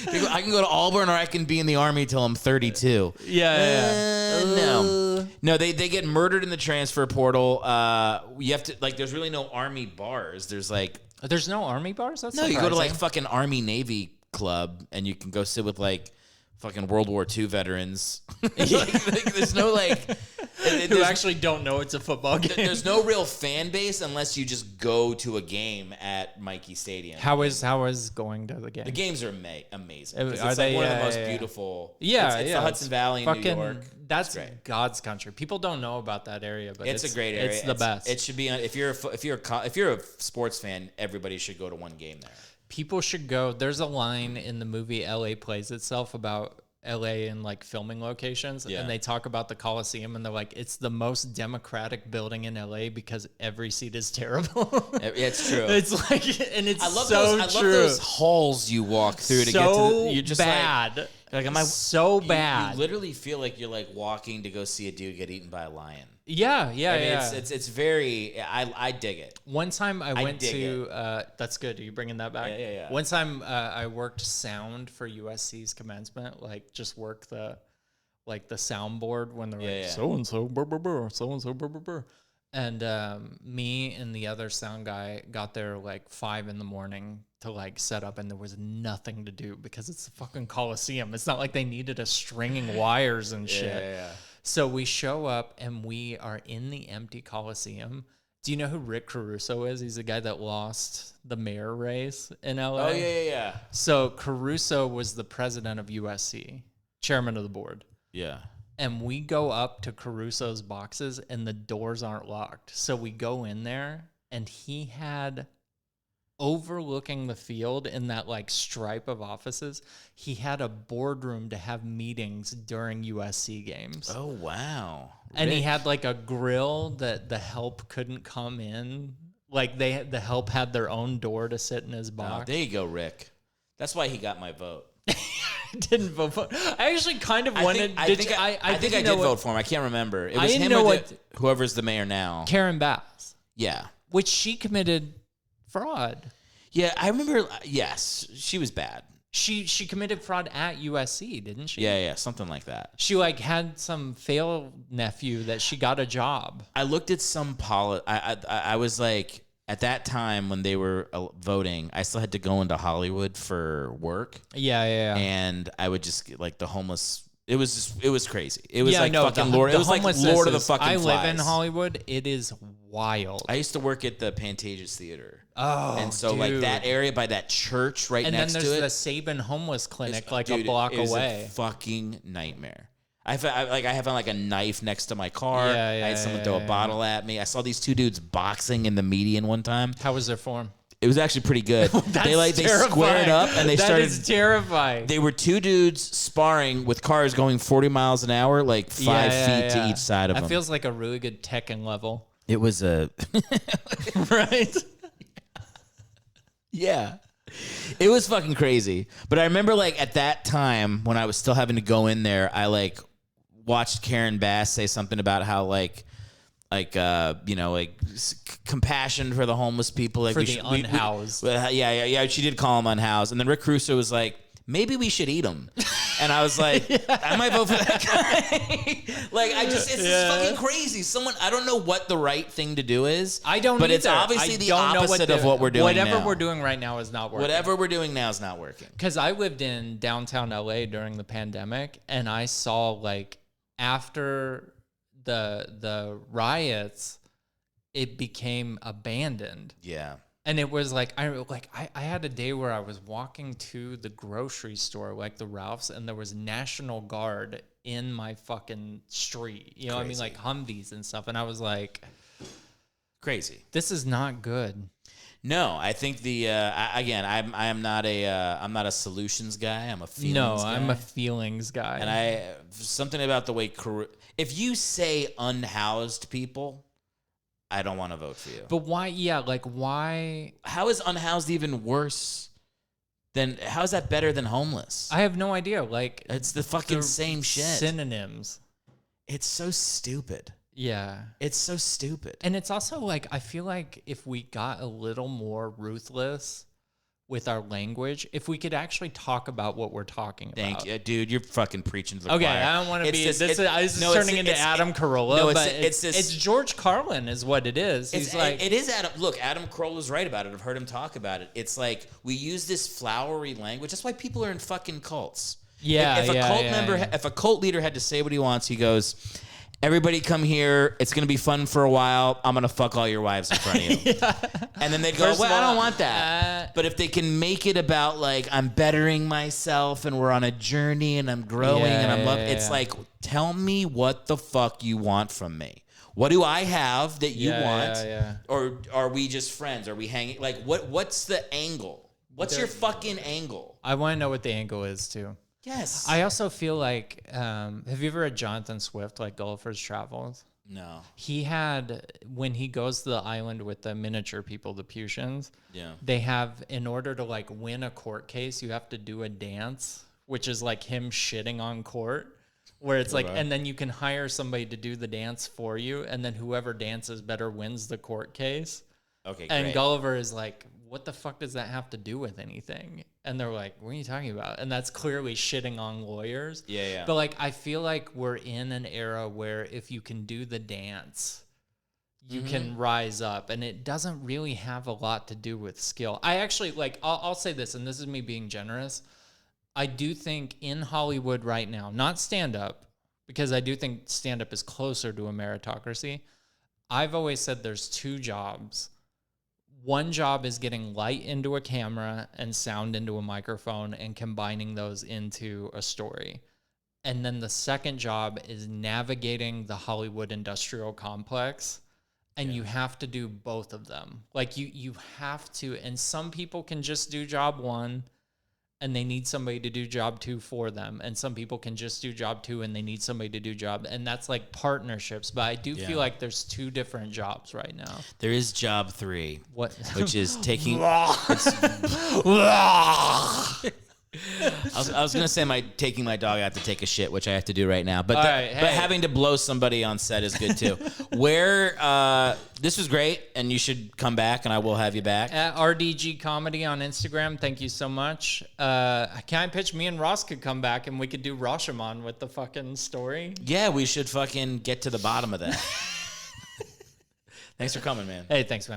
I can go to Auburn or I can be in the Army till I'm 32. No, they get murdered in the transfer portal. You have to, like, there's really no Army bars. There's no Army bars? That's no, surprising. you go to like fucking Army Navy club and you can go sit with like fucking World War II veterans. There's no like who actually don't know it's a football game. There's no real fan base unless you just go to a game at Mikey Stadium. How is going to the game? The games are amazing. Are it's they, like one of the most beautiful. Yeah, it's the Hudson Valley in New York. That's God's country. People don't know about that area, but it's a great area. It's the best. It should be if you're a sports fan, everybody should go to one game there. People should go. There's a line in the movie LA Plays Itself about LA and like filming locations, and they talk about the Coliseum, and they're like, it's the most democratic building in LA because every seat is terrible. It's true. It's like, and it's I love so those, true. I love those halls you walk through to get to the, you're just bad. Like am I so you, bad. You literally feel like you're like walking to go see a dude get eaten by a lion. Yeah. I mean, it's very. I dig it. One time I went to. That's good. Are you bringing that back? Yeah. One time I worked sound for USC's commencement. Like just work the soundboard when they're like so and so burr burr burr, so and so burr burr burr. And me and the other sound guy got there like 5 a.m. to like set up, and there was nothing to do because it's the fucking Coliseum. It's not like they needed us stringing wires and shit. Yeah. So we show up and we are in the empty Coliseum. Do you know who Rick Caruso is? He's the guy that lost the mayor race in LA. Oh, yeah. So Caruso was the president of USC, chairman of the board. Yeah. And we go up to Caruso's boxes and the doors aren't locked. So we go in there and he had, overlooking the field in that like stripe of offices, he had a boardroom to have meetings during USC games. Oh, wow. And he had like a grill that the help couldn't come in. Like the help had their own door to sit in his box. Oh, there you go, Rick. That's why he got my vote. Didn't vote for. I actually kind of wanted. I think I did vote for him. I can't remember. It was him or whoever's the mayor now. Karen Bass. Yeah. Which she committed fraud. Yeah, I remember. Yes, she was bad. She committed fraud at USC, didn't she? Yeah, something like that. She like had some fail nephew that she got a job. I looked at some I was like, at that time when they were voting, I still had to go into Hollywood for work. Yeah. And I would just get like the homeless. It was crazy. It was fucking Lord. It was like homelessness Lord of the fucking I Flies. live in Hollywood. It is wild. I used to work at the Pantages Theater. Oh, and so dude. like that area by that church right next to it. And then there's the Sabin homeless clinic a block away. A fucking nightmare. I have like a knife next to my car. I had someone throw a bottle at me. I saw these two dudes boxing in the median one time. How was their form? It was actually pretty good. They squared up and they started. That is terrifying. They were two dudes sparring with cars going 40 miles an hour, like 5 feet to each side of them. That feels like a really good Tekken level. It was a right. Yeah. It was fucking crazy. But I remember like at that time when I was still having to go in there, I like watched Karen Bass say something about how compassion for the homeless people. Like for the unhoused. Yeah. She did call them unhoused. And then Rick Caruso was like, maybe we should eat them. And I was like, I might vote for that guy. It's just fucking crazy. I don't know what the right thing to do is. I don't But either. it's obviously the opposite of what we're doing Whatever now. we're doing right now is not working. Whatever we're doing now is not working. Because I lived in downtown LA during the pandemic, and I saw like after the riots, it became abandoned. Yeah. And it was like I had a day where I was walking to the grocery store, like the Ralph's, and there was National Guard in my fucking street. You know what I mean? Like Humvees and stuff. And I was like, crazy. This is not good. No, I think I'm not a solutions guy. I'm a feelings guy. I'm a feelings guy. And something about the way if you say unhoused people, I don't want to vote for you. But why? Yeah, like why? How is unhoused even worse than? How is that better than homeless? I have no idea. Like it's the fucking same shit. Synonyms. It's so stupid. Yeah. It's so stupid. And it's also like I feel like if we got a little more ruthless with our language, if we could actually talk about what we're talking about. Thank you, dude. You're fucking preaching to the choir. I don't want to be. This is turning into Adam Carolla. No, it's George Carlin is what it is. He's like, it is Adam. Look, Adam Carolla's right about it. I've heard him talk about it. It's like we use this flowery language. That's why people are in fucking cults. Yeah. If a cult leader had to say what he wants, he goes, everybody come here. It's going to be fun for a while. I'm going to fuck all your wives in front of you. And then they'd go, I don't want that. But if they can make it about like, I'm bettering myself and we're on a journey and I'm growing and I'm loving. It's like, tell me what the fuck you want from me. What do I have that you want? Or are we just friends? Are we hanging? Like, what's the angle? What's your fucking angle? I want to know what the angle is too. Yes. I also feel like, have you ever read Jonathan Swift, like Gulliver's Travels? No. He had, when he goes to the island with the miniature people, the Putians, they have, in order to like win a court case, you have to do a dance, which is like him shitting on court, where it's like, and then you can hire somebody to do the dance for you, and then whoever dances better wins the court case. Okay, and great. Gulliver is like, what the fuck does that have to do with anything? And they're like, what are you talking about? And that's clearly shitting on lawyers. Yeah. But like, I feel like we're in an era where if you can do the dance, you can rise up, and it doesn't really have a lot to do with skill. I actually like, I'll say this, and this is me being generous. I do think in Hollywood right now, not stand-up, because I do think stand-up is closer to a meritocracy. I've always said there's two jobs. One job is getting light into a camera and sound into a microphone and combining those into a story. And then the second job is navigating the Hollywood industrial complex. And you have to do both of them. Like you have to, and some people can just do job one and they need somebody to do job two for them. And some people can just do job two and they need somebody to do job. And that's like partnerships. But I do feel like there's two different jobs right now. There is job 3. What? Which is taking... I was gonna say taking my dog out to take a shit, which I have to do right now. But but having to blow somebody on set is good too. This was great, and you should come back, and I will have you back. At RDG Comedy on Instagram. Thank you so much. Can I pitch me and Ross could come back, and we could do Rashomon with the fucking story? Yeah, we should fucking get to the bottom of that. Thanks for coming, man. Hey, thanks, man.